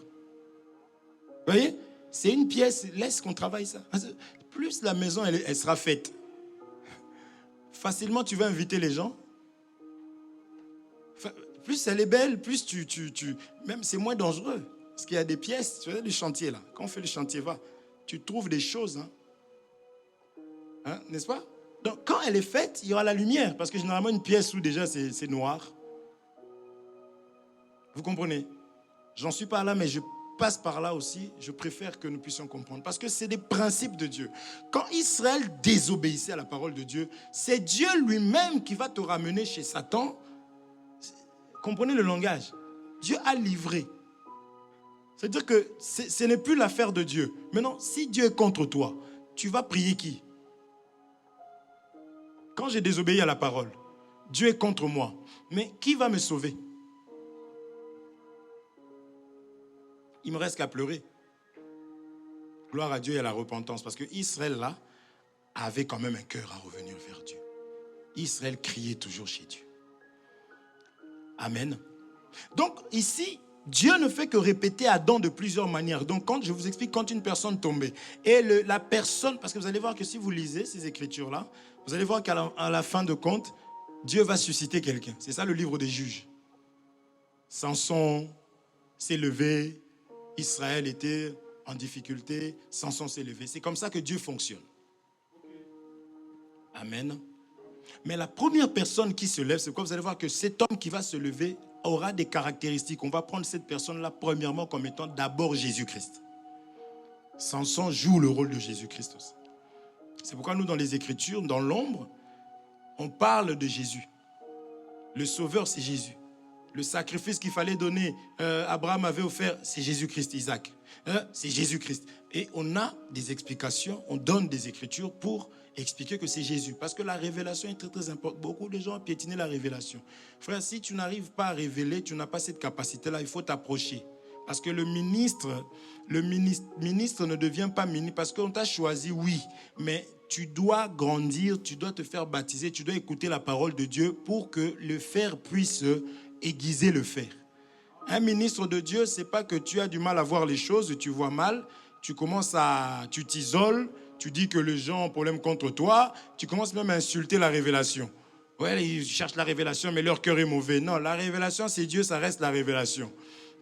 Speaker 1: Vous voyez? C'est une pièce, laisse qu'on travaille ça. Plus la maison, elle sera faite. Facilement, tu vas inviter les gens. Plus elle est belle, plus même c'est moins dangereux. Parce qu'il y a des pièces, tu vois, du chantier là. Quand on fait le chantier, tu trouves des choses. Hein, n'est-ce pas? Donc, quand elle est faite, il y aura la lumière. Parce que généralement, une pièce où déjà c'est noir. Vous comprenez? J'en suis pas là, mais je passe par là aussi. Je préfère que nous puissions comprendre. Parce que c'est des principes de Dieu. Quand Israël désobéissait à la parole de Dieu, c'est Dieu lui-même qui va te ramener chez Satan. Comprenez le langage? Dieu a livré. C'est-à-dire que ce n'est plus l'affaire de Dieu. Maintenant, si Dieu est contre toi, tu vas prier qui? Quand j'ai désobéi à la parole, Dieu est contre moi. Mais qui va me sauver? Il me reste qu'à pleurer. Gloire à Dieu et à la repentance. Parce que Israël, là, avait quand même un cœur à revenir vers Dieu. Israël criait toujours chez Dieu. Amen. Donc, ici, Dieu ne fait que répéter Adam de plusieurs manières. Donc, quand je vous explique, quand une personne tombait, et la personne, parce que vous allez voir que si vous lisez ces écritures-là, vous allez voir qu'à la fin de compte, Dieu va susciter quelqu'un. C'est ça le livre des juges. Samson s'est levé, Israël était en difficulté, Samson s'est levé. C'est comme ça que Dieu fonctionne. Amen. Mais la première personne qui se lève, c'est quoi? Vous allez voir que cet homme qui va se lever aura des caractéristiques. On va prendre cette personne-là premièrement comme étant d'abord Jésus-Christ. Samson joue le rôle de Jésus-Christ aussi. C'est pourquoi nous, dans les Écritures, dans l'ombre, on parle de Jésus. Le Sauveur, c'est Jésus. Le sacrifice qu'il fallait donner, Abraham avait offert, c'est Jésus-Christ, Isaac. C'est Jésus-Christ. Et on a des explications, on donne des écritures pour expliquer que c'est Jésus. Parce que la révélation est très très importante. Beaucoup de gens ont piétiné la révélation. Frère, si tu n'arrives pas à révéler, tu n'as pas cette capacité-là, il faut t'approcher. Parce que le ministre ne devient pas ministre parce qu'on t'a choisi, oui, mais tu dois grandir, tu dois te faire baptiser, tu dois écouter la parole de Dieu pour que le fer puisse aiguiser le fer. Un ministre de Dieu, c'est pas que tu as du mal à voir les choses, tu vois mal, tu t'isoles, tu dis que les gens ont problème contre toi, tu commences même à insulter la révélation. Ouais, ils cherchent la révélation, mais leur cœur est mauvais. Non, la révélation, c'est Dieu, ça reste la révélation.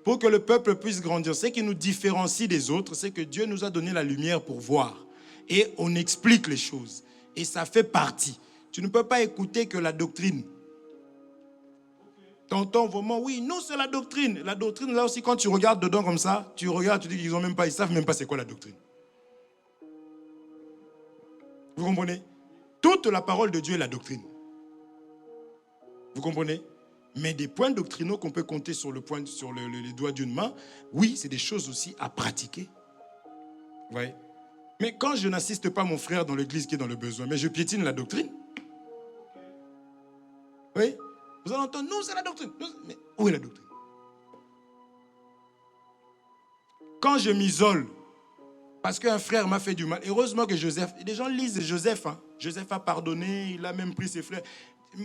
Speaker 1: Pour que le peuple puisse grandir, ce qui nous différencie des autres, c'est que Dieu nous a donné la lumière pour voir. Et on explique les choses. Et ça fait partie. Tu ne peux pas écouter que la doctrine. T'entends vraiment, oui, non, c'est la doctrine. La doctrine, là aussi, quand tu regardes dedans comme ça, tu regardes, tu dis qu'ils ils savent même pas c'est quoi la doctrine. Vous comprenez? Toute la parole de Dieu est la doctrine. Vous comprenez? Mais des points doctrinaux qu'on peut compter sur les doigts d'une main, oui, c'est des choses aussi à pratiquer. Ouais. Mais quand je n'assiste pas mon frère dans l'église qui est dans le besoin, mais je piétine la doctrine. Oui. Vous allez entendre, non, c'est la doctrine. Mais où est la doctrine? Quand je m'isole, parce qu'un frère m'a fait du mal, heureusement que Joseph, les gens lisent Joseph, hein. Joseph a pardonné, il a même pris ses frères.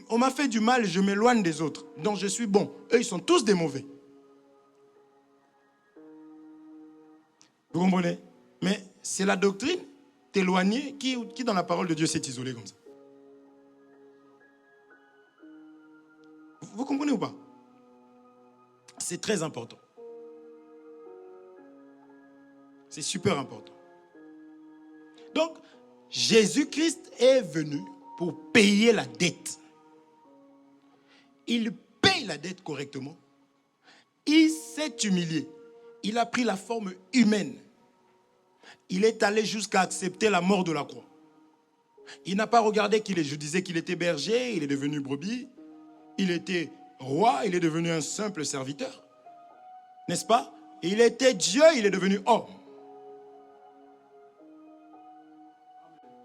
Speaker 1: On m'a fait du mal, je m'éloigne des autres. Donc je suis bon. Eux, ils sont tous des mauvais. Vous comprenez? Mais c'est la doctrine, t'éloigner, qui dans la parole de Dieu s'est isolé comme ça? Vous comprenez ou pas? C'est très important. C'est super important. Donc, Jésus-Christ est venu pour payer la dette. Il paye la dette correctement. Il s'est humilié. Il a pris la forme humaine. Il est allé jusqu'à accepter la mort de la croix. Il n'a pas regardé je disais qu'il était berger, il est devenu brebis. Il était roi, il est devenu un simple serviteur. N'est-ce pas? Il était Dieu, il est devenu homme.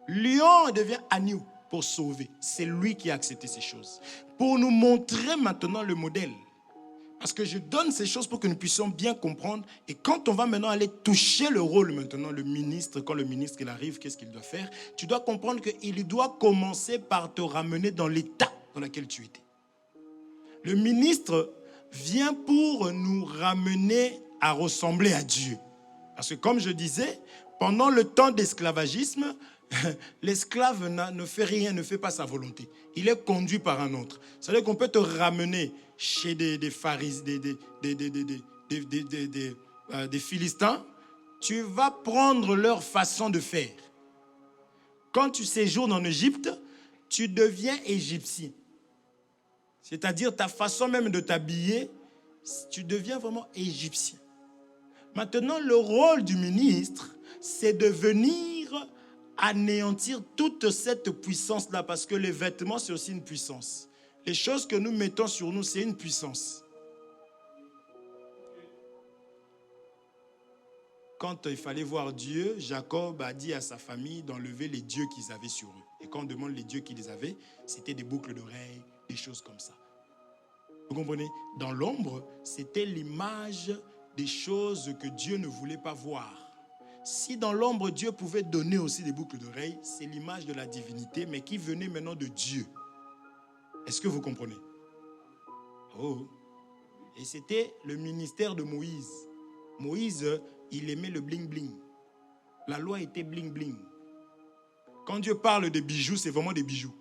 Speaker 1: Lion devient agneau pour sauver. C'est lui qui a accepté ces choses. Pour nous montrer maintenant le modèle. Parce que je donne ces choses pour que nous puissions bien comprendre. Et quand on va maintenant aller toucher le rôle maintenant, le ministre, quand le ministre il arrive, qu'est-ce qu'il doit faire? Tu dois comprendre qu'il doit commencer par te ramener dans l'état dans lequel tu étais. Le ministre vient pour nous ramener à ressembler à Dieu. Parce que comme je disais, pendant le temps d'esclavagisme, l'esclave ne fait rien, ne fait pas sa volonté. Il est conduit par un autre. C'est-à-dire qu'on peut te ramener chez des pharisiens, des Philistins. Tu vas prendre leur façon de faire. Quand tu séjournes en Égypte, tu deviens égyptien. C'est-à-dire ta façon même de t'habiller, tu deviens vraiment égyptien. Maintenant, le rôle du ministre, c'est de venir anéantir toute cette puissance-là, parce que les vêtements, c'est aussi une puissance. Les choses que nous mettons sur nous, c'est une puissance. Quand il fallait voir Dieu, Jacob a dit à sa famille d'enlever les dieux qu'ils avaient sur eux. Et quand on demande les dieux qu'ils avaient, c'était des boucles d'oreilles, des choses comme ça. Vous comprenez? Dans l'ombre, c'était l'image des choses que Dieu ne voulait pas voir. Si dans l'ombre, Dieu pouvait donner aussi des boucles d'oreilles, c'est l'image de la divinité, mais qui venait maintenant de Dieu. Est-ce que vous comprenez? Oh. Et c'était le ministère de Moïse. Moïse, il aimait le bling-bling. La loi était bling-bling. Quand Dieu parle de bijoux, c'est vraiment des bijoux.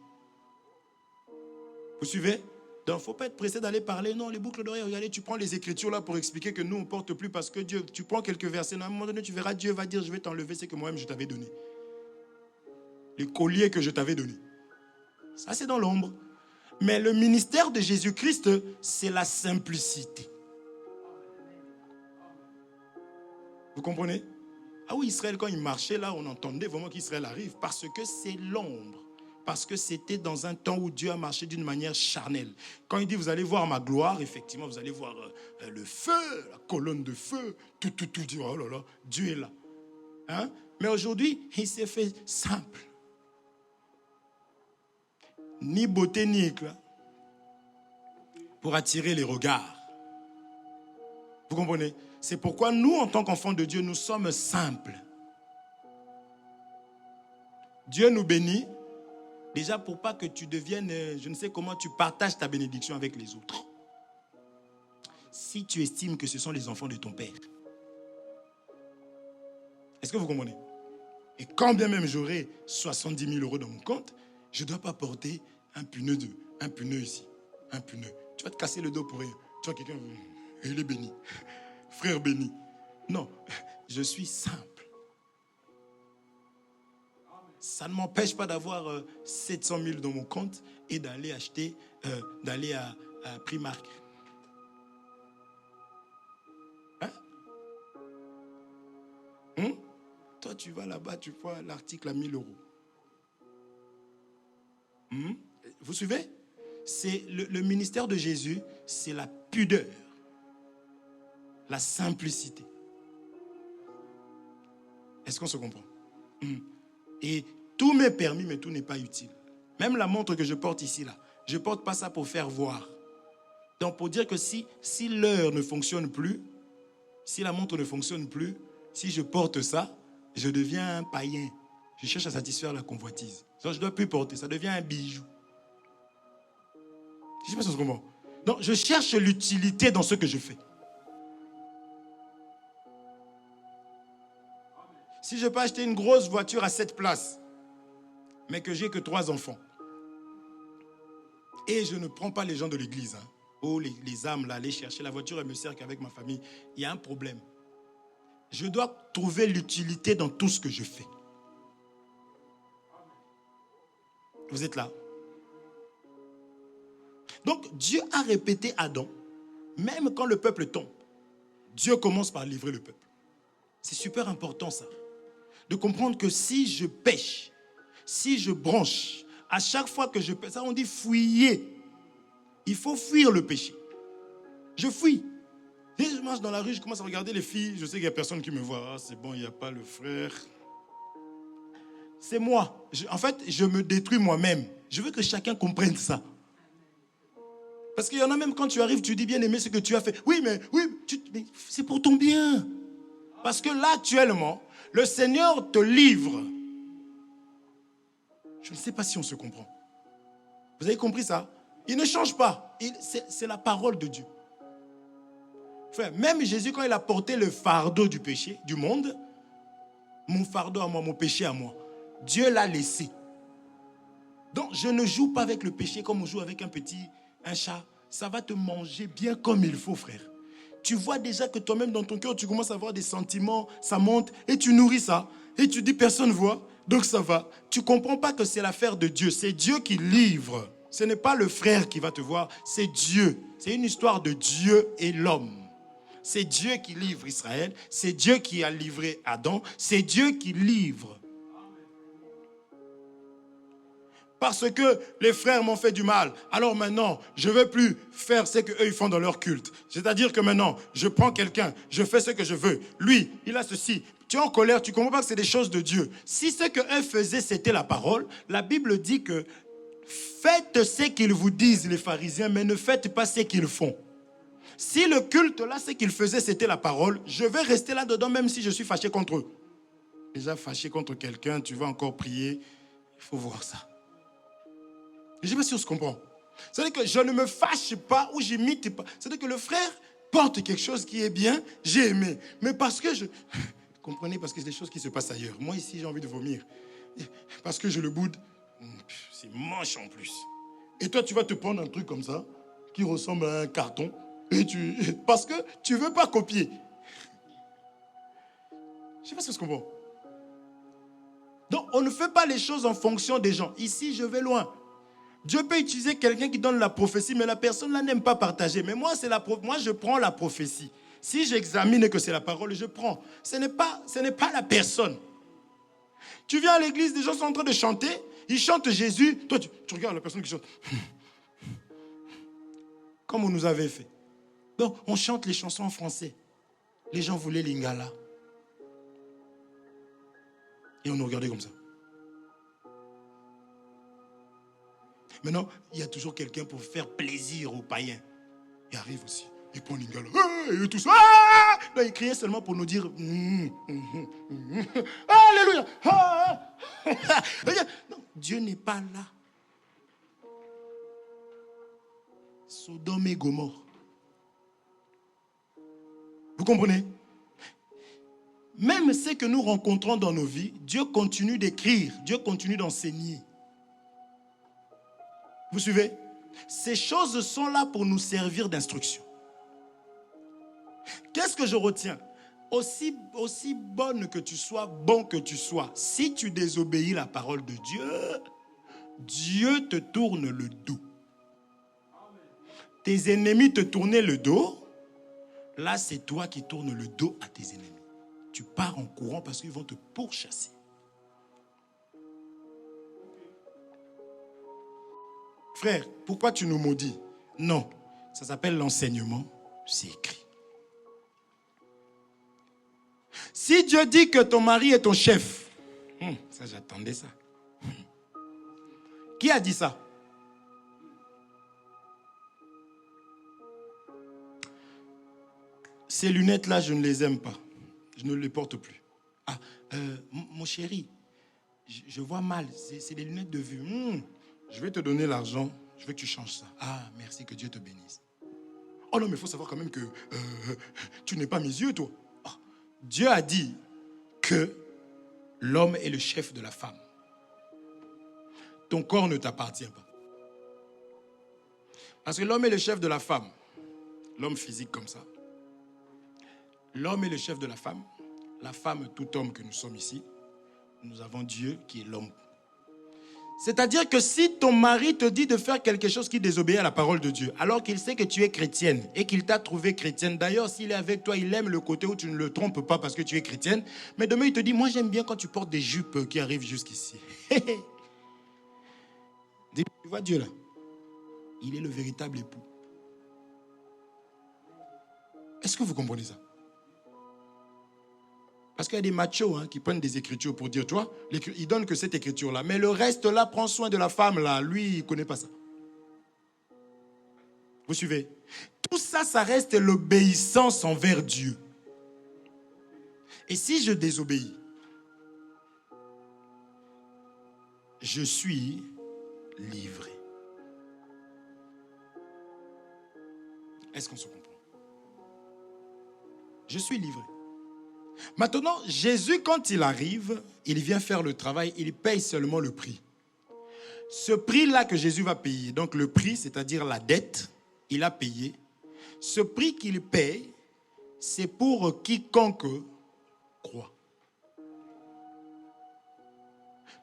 Speaker 1: Vous suivez? Donc, il ne faut pas être pressé d'aller parler. Non, les boucles d'oreilles, regardez, tu prends les écritures là pour expliquer que nous, on ne porte plus parce que Dieu, tu prends quelques versets. À un moment donné, tu verras, Dieu va dire, je vais t'enlever ce que moi-même je t'avais donné. Les colliers que je t'avais donnés. Ça, c'est dans l'ombre. Mais le ministère de Jésus-Christ, c'est la simplicité. Vous comprenez? Ah oui, Israël, quand il marchait là, on entendait vraiment qu'Israël arrive parce que c'est l'ombre. Parce que c'était dans un temps où Dieu a marché d'une manière charnelle. Quand il dit, vous allez voir ma gloire, effectivement, vous allez voir le feu, la colonne de feu, tout, dit, oh là là, Dieu est là. Hein? Mais aujourd'hui, il s'est fait simple. Ni beauté, ni éclat. Pour attirer les regards. Vous comprenez? C'est pourquoi nous, en tant qu'enfants de Dieu, nous sommes simples. Dieu nous bénit, déjà pour pas que tu deviennes, je ne sais comment, tu partages ta bénédiction avec les autres. Si tu estimes que ce sont les enfants de ton père. Est-ce que vous comprenez? Et quand bien même j'aurai 70 000 euros dans mon compte, je ne dois pas porter un pneu ici, un pneu. Tu vas te casser le dos pour rien. Tu vois quelqu'un, il est béni. Frère béni. Non, je suis simple. Ça ne m'empêche pas d'avoir 700 000 dans mon compte et d'aller acheter, d'aller à Primark. Hein? Toi, tu vas là-bas, tu vois l'article à 1 000 euros. Vous suivez? C'est le ministère de Jésus, c'est la pudeur, la simplicité. Est-ce qu'on se comprend? Et tout m'est permis, mais tout n'est pas utile. Même la montre que je porte ici, là, je ne porte pas ça pour faire voir. Donc, pour dire que si l'heure ne fonctionne plus, si la montre ne fonctionne plus, si je porte ça, je deviens un païen. Je cherche à satisfaire la convoitise. Donc, je ne dois plus porter, ça devient un bijou. Je ne sais pas si on se comprend. Donc, je cherche l'utilité dans ce que je fais. Si je peux acheter une grosse voiture à 7 places, mais que j'ai que 3 enfants, et je ne prends pas les gens de l'église, les âmes, là, aller chercher la voiture et me sert qu'avec ma famille, il y a un problème. Je dois trouver l'utilité dans tout ce que je fais. Vous êtes là? Donc, Dieu a répété à Adam, même quand le peuple tombe, Dieu commence par livrer le peuple. C'est super important ça. De comprendre que si je pêche, si je branche, à chaque fois que je pêche, ça on dit fouiller. Il faut fuir le péché. Je fuis. Dès que je marche dans la rue, je commence à regarder les filles. Je sais qu'il n'y a personne qui me voit. Ah, c'est bon, il n'y a pas le frère. C'est moi. En fait, je me détruis moi-même. Je veux que chacun comprenne ça. Parce qu'il y en a même quand tu arrives, tu dis bien aimé ce que tu as fait. Oui, mais c'est pour ton bien. Parce que là, actuellement, le Seigneur te livre. Je ne sais pas si on se comprend. Vous avez compris ça? Il ne change pas. C'est la parole de Dieu. Frère, même Jésus, quand il a porté le fardeau du péché, du monde, mon fardeau à moi, mon péché à moi, Dieu l'a laissé. Donc, je ne joue pas avec le péché comme on joue avec un chat. Ça va te manger bien comme il faut, frère. Tu vois déjà que toi-même, dans ton cœur, tu commences à avoir des sentiments, ça monte, et tu nourris ça. Et tu dis, personne ne voit, donc ça va. Tu ne comprends pas que c'est l'affaire de Dieu. C'est Dieu qui livre. Ce n'est pas le frère qui va te voir, c'est Dieu. C'est une histoire de Dieu et l'homme. C'est Dieu qui livre Israël. C'est Dieu qui a livré Adam. C'est Dieu qui livre. Parce que les frères m'ont fait du mal. Alors maintenant, je ne veux plus faire ce qu'eux ils font dans leur culte. C'est-à-dire que maintenant, je prends quelqu'un, je fais ce que je veux. Lui, il a ceci. Tu es en colère, tu ne comprends pas que c'est des choses de Dieu. Si ce qu'eux faisaient, c'était la parole, la Bible dit que faites ce qu'ils vous disent, les pharisiens, mais ne faites pas ce qu'ils font. Si le culte, là, ce qu'ils faisaient, c'était la parole, je vais rester là-dedans même si je suis fâché contre eux. Déjà fâché contre quelqu'un, tu vas encore prier. Il faut voir ça. Je ne sais pas si on se comprend. C'est-à-dire que je ne me fâche pas ou j'imite pas. C'est-à-dire que le frère porte quelque chose qui est bien, j'ai aimé. Mais parce que comprenez, parce que c'est des choses qui se passent ailleurs. Moi, ici, j'ai envie de vomir. Parce que je le boude, c'est moche en plus. Et toi, tu vas te prendre un truc comme ça, qui ressemble à un carton, parce que tu ne veux pas copier. Je ne sais pas si on se comprend. Donc, on ne fait pas les choses en fonction des gens. Ici, je vais loin. Dieu peut utiliser quelqu'un qui donne la prophétie, mais la personne là n'aime pas partager. Mais moi, je prends la prophétie. Si j'examine que c'est la parole, je prends. Ce n'est pas la personne. Tu viens à l'église, les gens sont en train de chanter, Ils chantent Jésus. Toi, tu regardes la personne qui chante. Comme on nous avait fait. Donc, on chante les chansons en français. Les gens voulaient l'Ingala. Et on nous regardait comme ça. Maintenant, il y a toujours quelqu'un pour faire plaisir aux païens. Il arrive aussi. Il prend l'Ingala. Et tout ça. Non, il criait seulement pour nous dire Alléluia. Non, Dieu n'est pas là. Sodome et Gomorrhe. Vous comprenez? Même ce que nous rencontrons dans nos vies, Dieu continue d'écrire, Dieu continue d'enseigner. Vous suivez? Ces choses sont là pour nous servir d'instruction. Qu'est-ce que je retiens? Aussi bonne que tu sois, bon que tu sois, si tu désobéis la parole de Dieu, Dieu te tourne le dos. Tes ennemis te tournaient le dos, là c'est toi qui tournes le dos à tes ennemis. Tu pars en courant parce qu'ils vont te pourchasser. Frère, pourquoi tu nous maudis? Non, ça s'appelle l'enseignement, c'est écrit. Si Dieu dit que ton mari est ton chef, ça j'attendais ça. Qui a dit ça? Ces lunettes-là, je ne les aime pas. Je ne les porte plus. Ah, mon chéri, je vois mal. C'est des lunettes de vue. Je vais te donner l'argent. Je veux que tu changes ça. Ah, merci, que Dieu te bénisse. Oh non, mais il faut savoir quand même que tu n'es pas mes yeux, toi. Oh, Dieu a dit que l'homme est le chef de la femme. Ton corps ne t'appartient pas. Parce que l'homme est le chef de la femme. L'homme physique comme ça. L'homme est le chef de la femme, tout homme que nous sommes ici. Nous avons Dieu qui est l'homme. C'est-à-dire que si ton mari te dit de faire quelque chose qui désobéit à la parole de Dieu, alors qu'il sait que tu es chrétienne et qu'il t'a trouvé chrétienne, d'ailleurs s'il est avec toi, il aime le côté où tu ne le trompes pas parce que tu es chrétienne, mais demain il te dit, moi j'aime bien quand tu portes des jupes qui arrivent jusqu'ici. Tu vois Dieu là, il est le véritable époux. Est-ce que vous comprenez ça? Parce qu'il y a des machos qui prennent des écritures pour dire, toi, ils donnent que cette écriture-là. Mais le reste, là, prend soin de la femme, là. Lui, il ne connaît pas ça. Vous suivez? Tout ça, ça reste l'obéissance envers Dieu. Et si je désobéis, je suis livré. Est-ce qu'on se comprend? Je suis livré. Maintenant, Jésus, quand il arrive, il vient faire le travail, il paye seulement le prix. Ce prix-là que Jésus va payer, donc le prix, c'est-à-dire la dette, il a payé. Ce prix qu'il paye, c'est pour quiconque croit.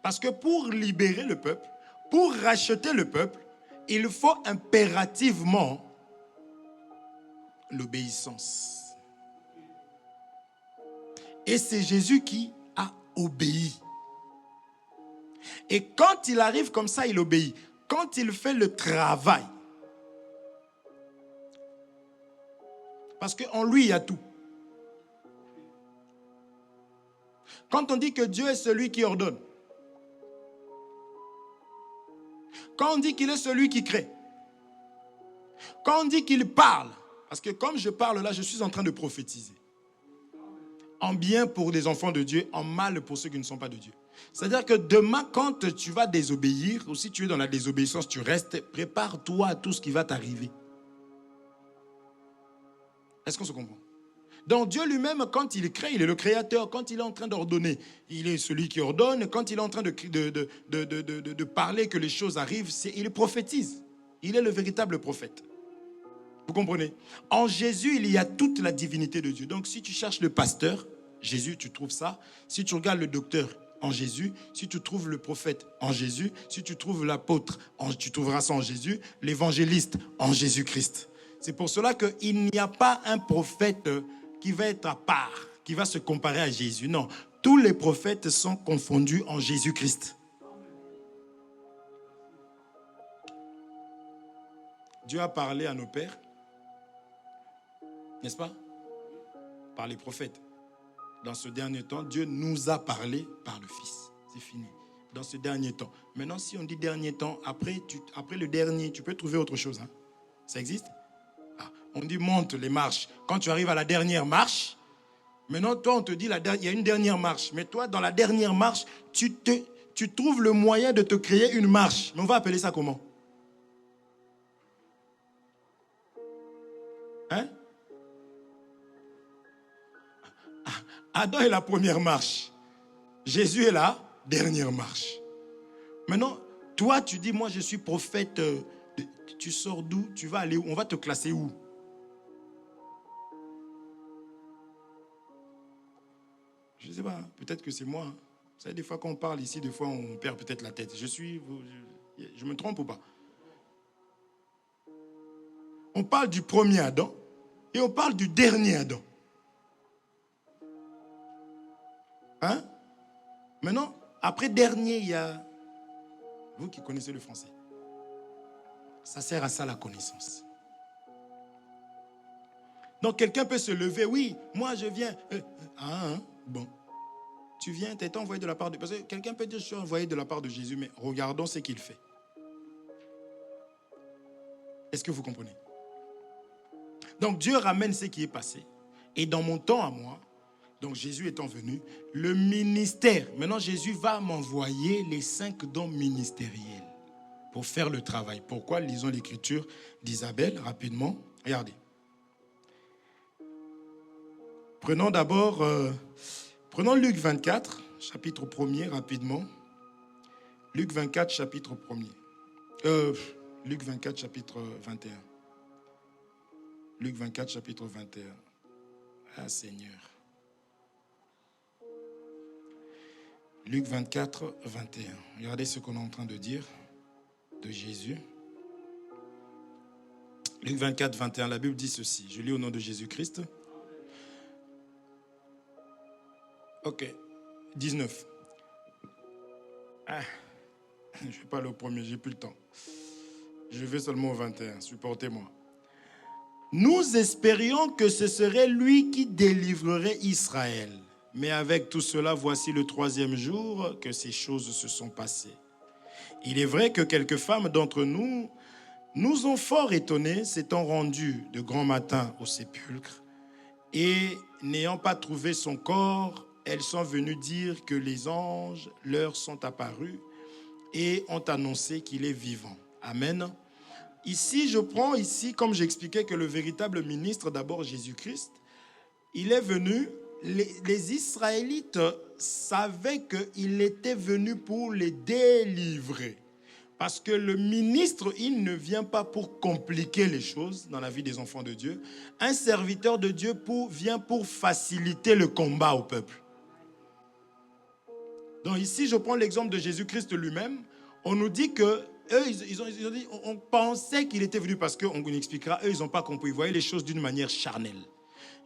Speaker 1: Parce que pour libérer le peuple, pour racheter le peuple, il faut impérativement l'obéissance. Et c'est Jésus qui a obéi. Et quand il arrive comme ça, il obéit. Quand il fait le travail, parce qu'en lui, il y a tout. Quand on dit que Dieu est celui qui ordonne, quand on dit qu'il est celui qui crée, quand on dit qu'il parle, parce que comme je parle là, je suis en train de prophétiser. En bien pour des enfants de Dieu, en mal pour ceux qui ne sont pas de Dieu. C'est-à-dire que demain, quand tu vas désobéir, ou si tu es dans la désobéissance, tu restes, prépare-toi à tout ce qui va t'arriver. Est-ce qu'on se comprend? Donc Dieu lui-même, quand il crée, il est le créateur. Quand il est en train d'ordonner, il est celui qui ordonne. Quand il est en train de parler que les choses arrivent, il prophétise. Il est le véritable prophète. Vous comprenez? En Jésus, il y a toute la divinité de Dieu. Donc si tu cherches le pasteur, Jésus, tu trouves ça. Si tu regardes le docteur, en Jésus. Si tu trouves le prophète, en Jésus. Si tu trouves l'apôtre, tu trouveras ça en Jésus. L'évangéliste, en Jésus-Christ. C'est pour cela qu'il n'y a pas un prophète qui va être à part, qui va se comparer à Jésus. Non, tous les prophètes sont confondus en Jésus-Christ. Dieu a parlé à nos pères, n'est-ce pas? Par les prophètes. Dans ce dernier temps, Dieu nous a parlé par le Fils. C'est fini. Dans ce dernier temps. Maintenant, si on dit dernier temps, après le dernier, tu peux trouver autre chose. Hein? Ça existe? On dit monte les marches. Quand tu arrives à la dernière marche, maintenant, toi, on te dit il y a une dernière marche. Mais toi, dans la dernière marche, tu trouves le moyen de te créer une marche. Mais on va appeler ça comment? Hein? Adam est la première marche. Jésus est la dernière marche. Maintenant, toi, tu dis, moi, je suis prophète. Tu sors d'où? Tu vas aller où? On va te classer où? Je ne sais pas, peut-être que c'est moi. Vous savez, des fois, quand on parle ici, des fois, on perd peut-être la tête. Je me trompe ou pas? On parle du premier Adam et on parle du dernier Adam. Hein? Maintenant, après dernier, il y a... Vous qui connaissez le français. Ça sert à ça la connaissance. Donc quelqu'un peut se lever, oui, moi je viens. Bon. Tu viens, tu es envoyé de la part de... Parce que quelqu'un peut dire, je suis envoyé de la part de Jésus, mais regardons ce qu'il fait. Est-ce que vous comprenez? Donc Dieu ramène ce qui est passé. Et dans mon temps à moi, donc Jésus étant venu, le ministère, maintenant Jésus va m'envoyer les 5 dons ministériels pour faire le travail. Pourquoi? Lisons l'écriture d'Isabelle rapidement. Regardez. Prenons d'abord, prenons Luc 24, chapitre 1er rapidement. Luc 24, chapitre 1er. Luc 24, chapitre 21. Luc 24, chapitre 21. Ah Seigneur. Luc 24, 21. Regardez ce qu'on est en train de dire de Jésus. Luc 24, 21, la Bible dit ceci. Je lis au nom de Jésus-Christ. Ok. 19. Je ne vais pas aller au premier, j'ai plus le temps. Je vais seulement au 21, supportez-moi. Nous espérions que ce serait lui qui délivrerait Israël. Mais avec tout cela, voici le 3e jour que ces choses se sont passées. Il est vrai que quelques femmes d'entre nous nous ont fort étonnés, s'étant rendues de grand matin au sépulcre, et n'ayant pas trouvé son corps, elles sont venues dire que les anges leur sont apparus et ont annoncé qu'il est vivant. Amen. Ici, je prends comme j'expliquais, que le véritable ministre, d'abord Jésus-Christ, il est venu... Les Israélites savaient qu'il était venu pour les délivrer. Parce que le ministre, il ne vient pas pour compliquer les choses dans la vie des enfants de Dieu. Un serviteur de Dieu vient pour faciliter le combat au peuple. Donc ici, je prends l'exemple de Jésus-Christ lui-même. On nous dit que eux, ils ont dit, on pensait qu'il était venu parce qu'on nous expliquera, eux, ils n'ont pas compris. Ils voyaient les choses d'une manière charnelle.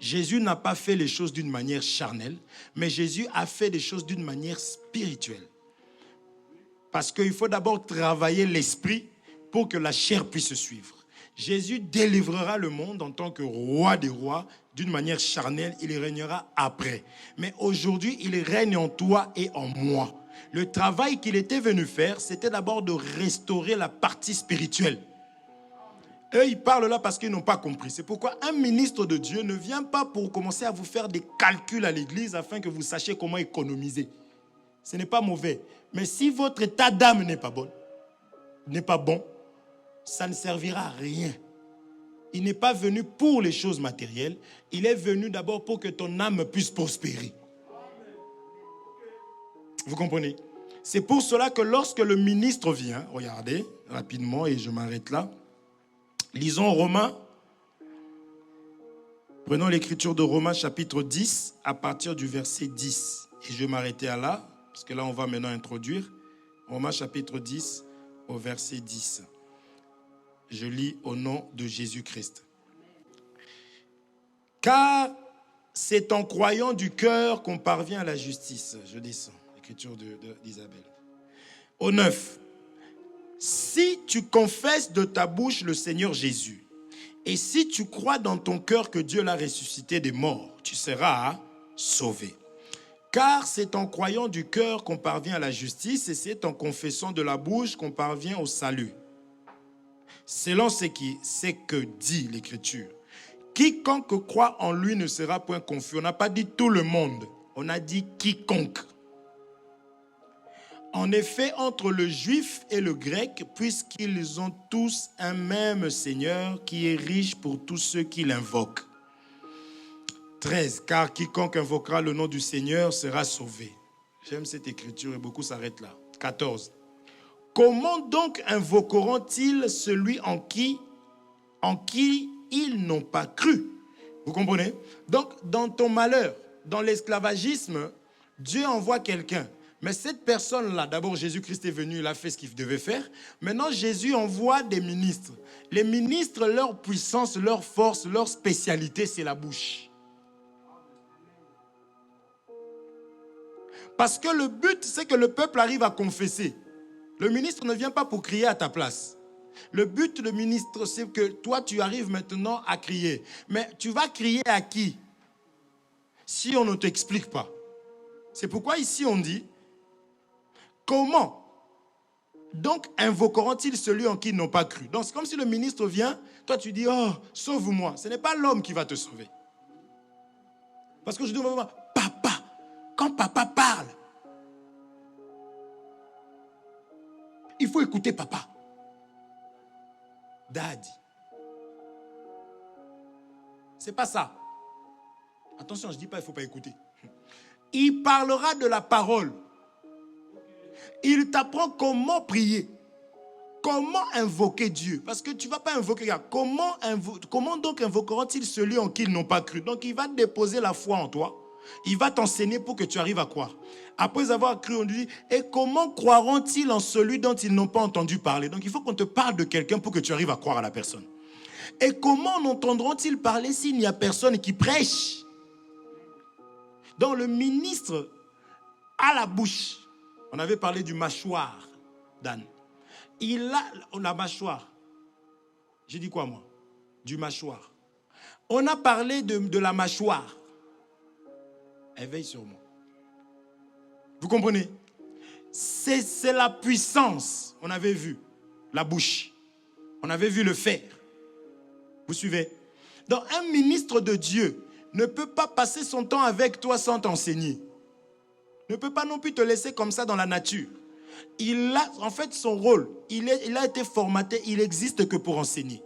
Speaker 1: Jésus n'a pas fait les choses d'une manière charnelle, mais Jésus a fait les choses d'une manière spirituelle. Parce qu'il faut d'abord travailler l'esprit pour que la chair puisse suivre. Jésus délivrera le monde en tant que roi des rois d'une manière charnelle, il régnera après. Mais aujourd'hui, il règne en toi et en moi. Le travail qu'il était venu faire, c'était d'abord de restaurer la partie spirituelle. Eux, ils parlent là parce qu'ils n'ont pas compris. C'est pourquoi un ministre de Dieu ne vient pas pour commencer à vous faire des calculs à l'église afin que vous sachiez comment économiser. Ce n'est pas mauvais. Mais si votre état d'âme n'est pas bon, ça ne servira à rien. Il n'est pas venu pour les choses matérielles. Il est venu d'abord pour que ton âme puisse prospérer. Vous comprenez? C'est pour cela que lorsque le ministre vient, regardez rapidement et je m'arrête là. Lisons Romains. Prenons l'écriture de Romains chapitre 10 à partir du verset 10. Et je vais m'arrêter là, parce que là on va maintenant introduire. Romains chapitre 10 au verset 10. Je lis au nom de Jésus-Christ. Car c'est en croyant du cœur qu'on parvient à la justice. Je descends, l'écriture d'Isabelle. Au 9. Si tu confesses de ta bouche le Seigneur Jésus, et si tu crois dans ton cœur que Dieu l'a ressuscité des morts, tu seras sauvé. Car c'est en croyant du cœur qu'on parvient à la justice, et c'est en confessant de la bouche qu'on parvient au salut. Selon ce que dit l'Écriture. Quiconque croit en lui ne sera point confus. On n'a pas dit tout le monde, on a dit quiconque. En effet, entre le juif et le grec, puisqu'ils ont tous un même Seigneur qui est riche pour tous ceux qui l'invoquent. 13. Car quiconque invoquera le nom du Seigneur sera sauvé. J'aime cette écriture et beaucoup s'arrêtent là. 14. Comment donc invoqueront-ils celui en qui ils n'ont pas cru? Vous comprenez? Donc, dans ton malheur, dans l'esclavagisme, Dieu envoie quelqu'un. Mais cette personne-là, d'abord Jésus-Christ est venu, il a fait ce qu'il devait faire. Maintenant, Jésus envoie des ministres. Les ministres, leur puissance, leur force, leur spécialité, c'est la bouche. Parce que le but, c'est que le peuple arrive à confesser. Le ministre ne vient pas pour crier à ta place. Le but du ministre, c'est que toi, tu arrives maintenant à crier. Mais tu vas crier à qui? Si on ne t'explique pas. C'est pourquoi ici on dit, comment donc invoqueront-ils celui en qui ils n'ont pas cru? Donc c'est comme si le ministre vient, toi tu dis, oh, sauve-moi. Ce n'est pas l'homme qui va te sauver. Parce que je dis, papa, quand papa parle, il faut écouter papa. Daddy. C'est pas ça. Attention, je ne dis pas il ne faut pas écouter. Il parlera de la parole. Il t'apprend comment prier. Comment invoquer Dieu. Parce que tu ne vas pas invoquer. Comment donc invoqueront-ils celui en qui ils n'ont pas cru? Donc il va déposer la foi en toi. Il va t'enseigner pour que tu arrives à croire. Après avoir cru, on lui dit, et comment croiront-ils en celui dont ils n'ont pas entendu parler? Donc il faut qu'on te parle de quelqu'un pour que tu arrives à croire à la personne. Et comment entendront-ils parler s'il n'y a personne qui prêche? Donc le ministre a la bouche. On avait parlé du mâchoire d'âne. Il a la mâchoire. J'ai dit quoi moi? Du mâchoire. On a parlé de la mâchoire. Éveille sur moi. Vous comprenez? C'est la puissance. On avait vu la bouche. On avait vu le fer. Vous suivez? Donc un ministre de Dieu ne peut pas passer son temps avec toi sans t'enseigner. Ne peut pas non plus te laisser comme ça dans la nature. Il a en fait son rôle. Il a été formaté. Il n'existe que pour enseigner.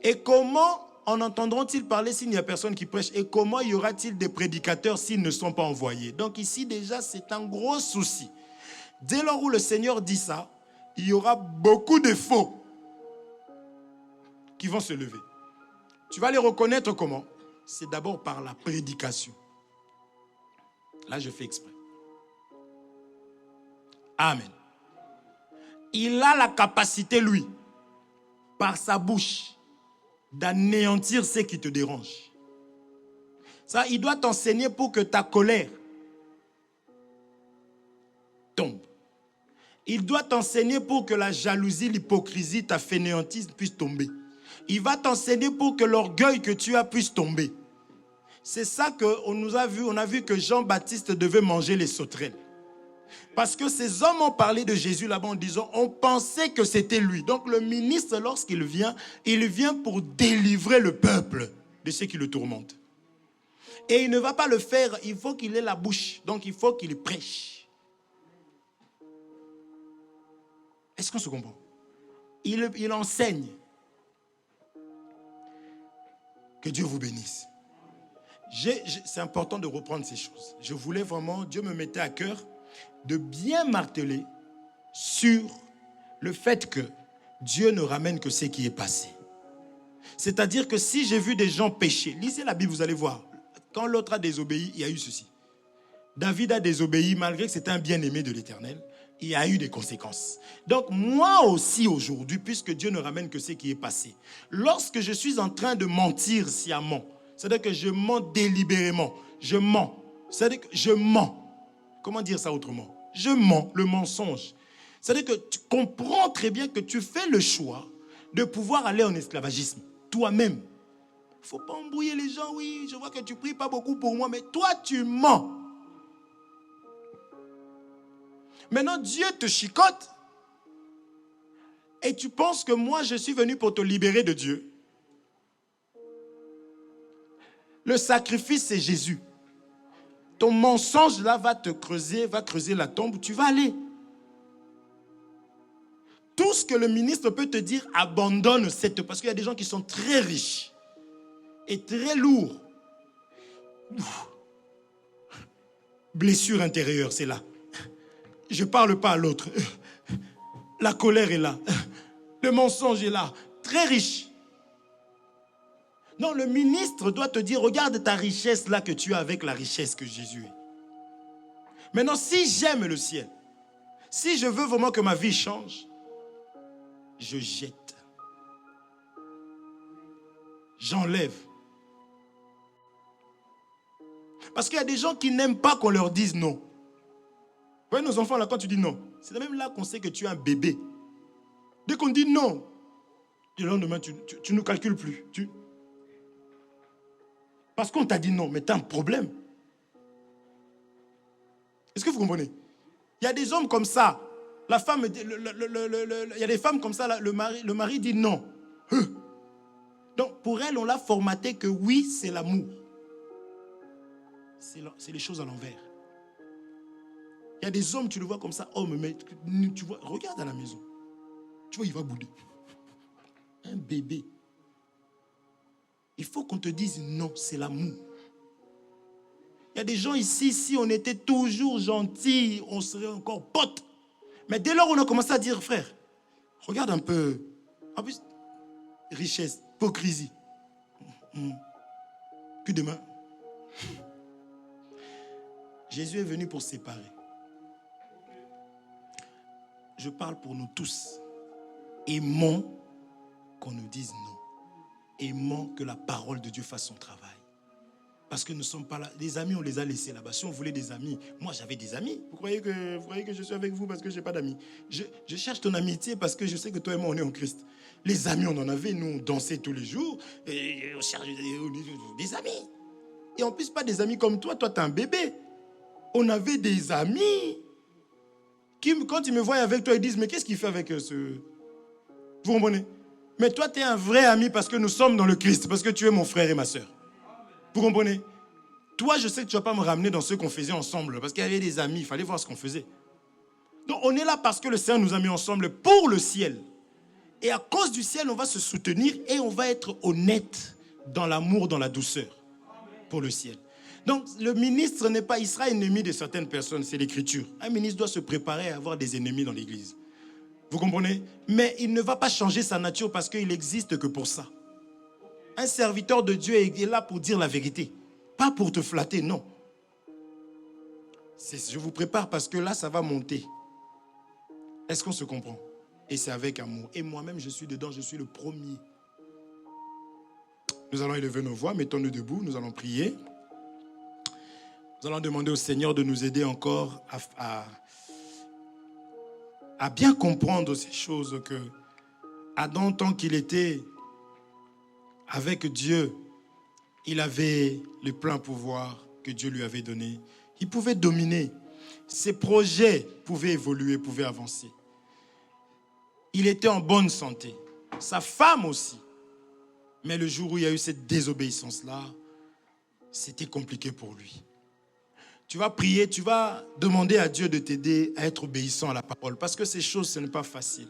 Speaker 1: Et comment en entendront-ils parler s'il n'y a personne qui prêche? Et comment y aura-t-il des prédicateurs s'ils ne sont pas envoyés? Donc ici déjà c'est un gros souci. Dès lors où le Seigneur dit ça, il y aura beaucoup de faux qui vont se lever. Tu vas les reconnaître comment? C'est d'abord par la prédication. Là je fais exprès. Amen. Il a la capacité, lui, par sa bouche, d'anéantir ce qui te dérange. Ça, il doit t'enseigner pour que ta colère tombe. Il doit t'enseigner pour que la jalousie, l'hypocrisie, ta fainéantise puisse tomber. Il va t'enseigner pour que l'orgueil que tu as puisse tomber. C'est ça qu'on nous a vu. On a vu que Jean-Baptiste devait manger les sauterelles. Parce que ces hommes ont parlé de Jésus là-bas en disant, on pensait que c'était lui. Donc le ministre, lorsqu'il vient, il vient pour délivrer le peuple de ceux qui le tourmentent. Et il ne va pas le faire, il faut qu'il ait la bouche. Donc il faut qu'il prêche. Est-ce qu'on se comprend? Il enseigne. Que Dieu vous bénisse. C'est important de reprendre ces choses. Je voulais vraiment, Dieu me mettait à cœur de bien marteler sur le fait que Dieu ne ramène que ce qui est passé. C'est-à-dire que si j'ai vu des gens pécher, lisez la Bible, vous allez voir. Quand l'autre a désobéi, il y a eu ceci. David a désobéi malgré que c'était un bien-aimé de l'Éternel. Il y a eu des conséquences. Donc moi aussi aujourd'hui, puisque Dieu ne ramène que ce qui est passé, lorsque je suis en train de mentir sciemment, c'est-à-dire que je mens délibérément, je mens, c'est-à-dire que je mens. Comment dire ça autrement? Je mens, le mensonge. C'est-à-dire que tu comprends très bien que tu fais le choix de pouvoir aller en esclavagisme, toi-même. Il ne faut pas embrouiller les gens. Oui, je vois que tu ne pries pas beaucoup pour moi, mais toi, tu mens. Maintenant, Dieu te chicote et tu penses que moi, je suis venu pour te libérer de Dieu. Le sacrifice, c'est Jésus. Ton mensonge, là, va creuser la tombe où tu vas aller. Tout ce que le ministre peut te dire, abandonne cette... Parce qu'il y a des gens qui sont très riches et très lourds. Blessure intérieure, c'est là. Je ne parle pas à l'autre. La colère est là. Le mensonge est là. Très riche. Non, le ministre doit te dire, regarde ta richesse là que tu as avec la richesse que Jésus est. Maintenant, si j'aime le ciel, si je veux vraiment que ma vie change, je jette. J'enlève. Parce qu'il y a des gens qui n'aiment pas qu'on leur dise non. Vous voyez nos enfants là, quand tu dis non, c'est même là qu'on sait que tu es un bébé. Dès qu'on dit non, le lendemain, tu ne calcules plus. Parce qu'on t'a dit non, mais tu as un problème. Est-ce que vous comprenez? Il y a des hommes comme ça. La femme, il y a des femmes comme ça, là, le mari dit non. Donc, pour elle, on l'a formaté que oui, c'est l'amour. C'est les choses à l'envers. Il y a des hommes, tu le vois comme ça, homme, mais tu vois, regarde à la maison. Tu vois, il va bouder. Un bébé. Il faut qu'on te dise non, c'est l'amour. Il y a des gens ici, si on était toujours gentils, on serait encore potes. Mais dès lors où on a commencé à dire, frère, regarde un peu. En plus, richesse, hypocrisie. Puis demain, Jésus est venu pour séparer. Je parle pour nous tous. Aimons qu'on nous dise non. Aimons que la parole de Dieu fasse son travail. Parce que nous ne sommes pas là. Les amis, on les a laissés là-bas. Si on voulait des amis, moi j'avais des amis. Vous croyez que je suis avec vous parce que je n'ai pas d'amis? Je cherche ton amitié parce que je sais que toi et moi on est en Christ. Les amis, on en avait, nous on dansait tous les jours. Et on cherche des amis. Et en plus, pas des amis comme toi. Toi, tu es un bébé. On avait des amis qui, quand ils me voient avec toi, ils disent, mais qu'est-ce qu'il fait avec ce... Vous comprenez? Mais toi, tu es un vrai ami parce que nous sommes dans le Christ, parce que tu es mon frère et ma soeur. Vous comprenez? Toi, je sais que tu ne vas pas me ramener dans ce qu'on faisait ensemble, parce qu'il y avait des amis, il fallait voir ce qu'on faisait. Donc, on est là parce que le Seigneur nous a mis ensemble pour le ciel. Et à cause du ciel, on va se soutenir et on va être honnête dans l'amour, dans la douceur, pour le ciel. Donc, le ministre n'est pas, il sera ennemi de certaines personnes, c'est l'Écriture. Un ministre doit se préparer à avoir des ennemis dans l'Église. Vous comprenez? Mais il ne va pas changer sa nature parce qu'il n'existe que pour ça. Un serviteur de Dieu est là pour dire la vérité. Pas pour te flatter, non. Je vous prépare parce que là, ça va monter. Est-ce qu'on se comprend? Et c'est avec amour. Et moi-même, je suis dedans, je suis le premier. Nous allons élever nos voix, mettons-nous debout, nous allons prier. Nous allons demander au Seigneur de nous aider encore à bien comprendre ces choses que Adam, tant qu'il était avec Dieu, il avait le plein pouvoir que Dieu lui avait donné. Il pouvait dominer. Ses projets pouvaient évoluer, pouvaient avancer. Il était en bonne santé. Sa femme aussi. Mais le jour où il y a eu cette désobéissance-là, c'était compliqué pour lui. Tu vas prier, tu vas demander à Dieu de t'aider à être obéissant à la parole. Parce que ces choses, ce n'est pas facile.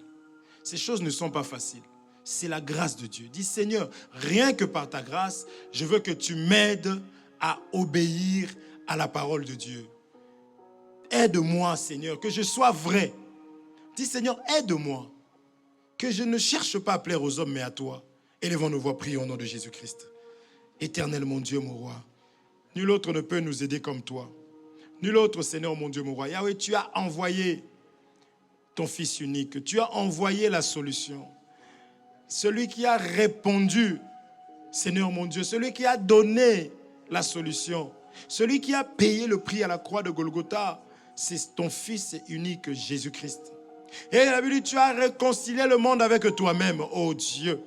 Speaker 1: Ces choses ne sont pas faciles. C'est la grâce de Dieu. Dis, Seigneur, rien que par ta grâce, je veux que tu m'aides à obéir à la parole de Dieu. Aide-moi, Seigneur, que je sois vrai. Dis, Seigneur, aide-moi, que je ne cherche pas à plaire aux hommes, mais à toi. Élevons nos voix, prions au nom de Jésus-Christ. Éternel, mon Dieu, mon roi, nul autre ne peut nous aider comme toi. Nul autre, Seigneur, mon Dieu, mon roi. Yahweh, tu as envoyé ton Fils unique. Tu as envoyé la solution. Celui qui a répondu, Seigneur, mon Dieu. Celui qui a donné la solution. Celui qui a payé le prix à la croix de Golgotha. C'est ton Fils unique, Jésus-Christ. Et la Bible dit, tu as réconcilié le monde avec toi-même, oh Dieu.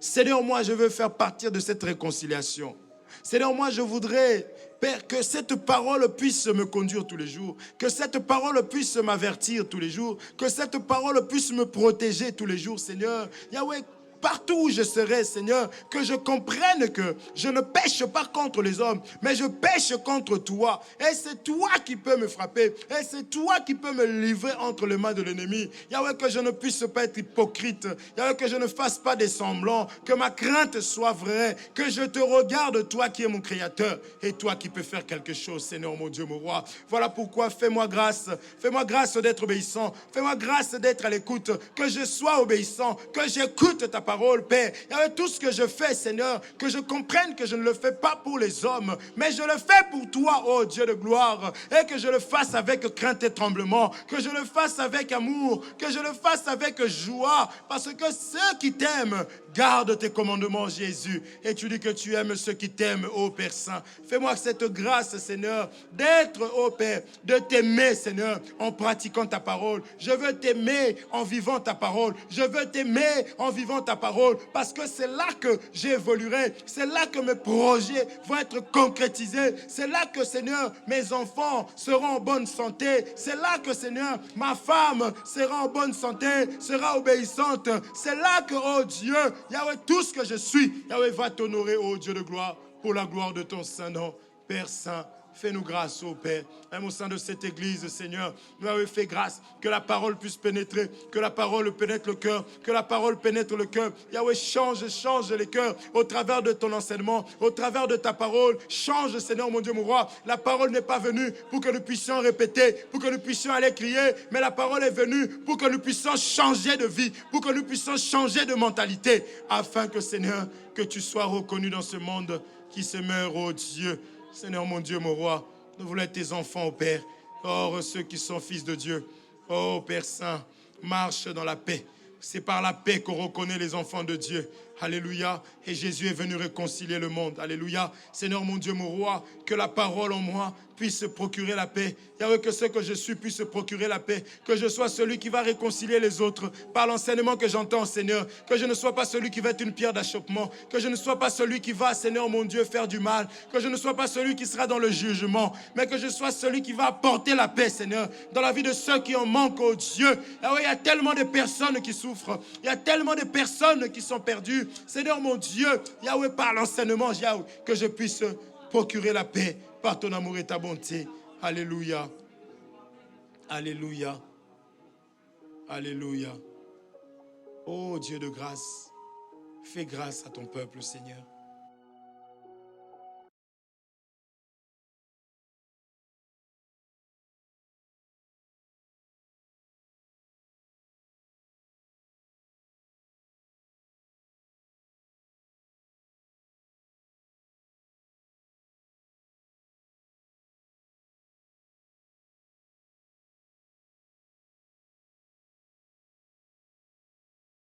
Speaker 1: Seigneur, moi, je veux faire partir de cette réconciliation. Seigneur, moi, je voudrais, Père, que cette parole puisse me conduire tous les jours, que cette parole puisse m'avertir tous les jours, que cette parole puisse me protéger tous les jours, Seigneur. Yahweh, partout où je serai, Seigneur, que je comprenne que je ne pêche pas contre les hommes, mais je pêche contre toi. Et c'est toi qui peux me frapper. Et c'est toi qui peux me livrer entre les mains de l'ennemi. Yahweh, que je ne puisse pas être hypocrite. Yahweh, que je ne fasse pas des semblants. Que ma crainte soit vraie. Que je te regarde, toi qui es mon créateur. Et toi qui peux faire quelque chose, Seigneur, mon Dieu, mon roi. Voilà pourquoi fais-moi grâce. Fais-moi grâce d'être obéissant. Fais-moi grâce d'être à l'écoute. Que je sois obéissant. Que j'écoute ta parole. Père, et avec tout ce que je fais, Seigneur, que je comprenne que je ne le fais pas pour les hommes, mais je le fais pour toi, oh Dieu de gloire, et que je le fasse avec crainte et tremblement, que je le fasse avec amour, que je le fasse avec joie, parce que ceux qui t'aiment gardent tes commandements, Jésus, et tu dis que tu aimes ceux qui t'aiment, ô Père Saint. Fais-moi cette grâce, Seigneur, d'être, ô Père, de t'aimer, Seigneur, en pratiquant ta parole. Je veux t'aimer en vivant ta parole. Je veux t'aimer en vivant ta parole, parce que c'est là que j'évoluerai, c'est là que mes projets vont être concrétisés, c'est là que, Seigneur, mes enfants seront en bonne santé, c'est là que, Seigneur, ma femme sera en bonne santé, sera obéissante, c'est là que, oh Dieu, Yahweh, tout ce que je suis, Yahweh va t'honorer, oh Dieu de gloire, pour la gloire de ton Saint nom, Père Saint. Fais-nous grâce, ô Père. Même au sein de cette église, Seigneur, nous avons fait grâce que la parole puisse pénétrer, que la parole pénètre le cœur, que la parole pénètre le cœur. Yahweh, change les cœurs au travers de ton enseignement, au travers de ta parole. Change, Seigneur, mon Dieu, mon roi. La parole n'est pas venue pour que nous puissions répéter, pour que nous puissions aller crier, mais la parole est venue pour que nous puissions changer de vie, pour que nous puissions changer de mentalité, afin que, Seigneur, que tu sois reconnu dans ce monde qui se meurt, ô Dieu. Seigneur, mon Dieu, mon roi, nous voulons être tes enfants, ô Père. Oh, ceux qui sont fils de Dieu. Oh, Père Saint, marche dans la paix. C'est par la paix qu'on reconnaît les enfants de Dieu. Alléluia. Et Jésus est venu réconcilier le monde. Alléluia. Seigneur, mon Dieu, mon roi, que la parole en moi puisse se procurer la paix. Yahweh, que ce que je suis puisse se procurer la paix. Que je sois celui qui va réconcilier les autres par l'enseignement que j'entends, Seigneur. Que je ne sois pas celui qui va être une pierre d'achoppement. Que je ne sois pas celui qui va, Seigneur, mon Dieu, faire du mal. Que je ne sois pas celui qui sera dans le jugement. Mais que je sois celui qui va apporter la paix, Seigneur, dans la vie de ceux qui en manquent, oh Dieu. Yahweh, il y a tellement de personnes qui souffrent. Il y a tellement de personnes qui sont perdues. Seigneur, mon Dieu, Yahweh, par l'enseignement, Yahweh, que je puisse procurer la paix par ton amour et ta bonté. Alléluia. Alléluia. Alléluia. Oh Dieu de grâce, fais grâce à ton peuple, Seigneur.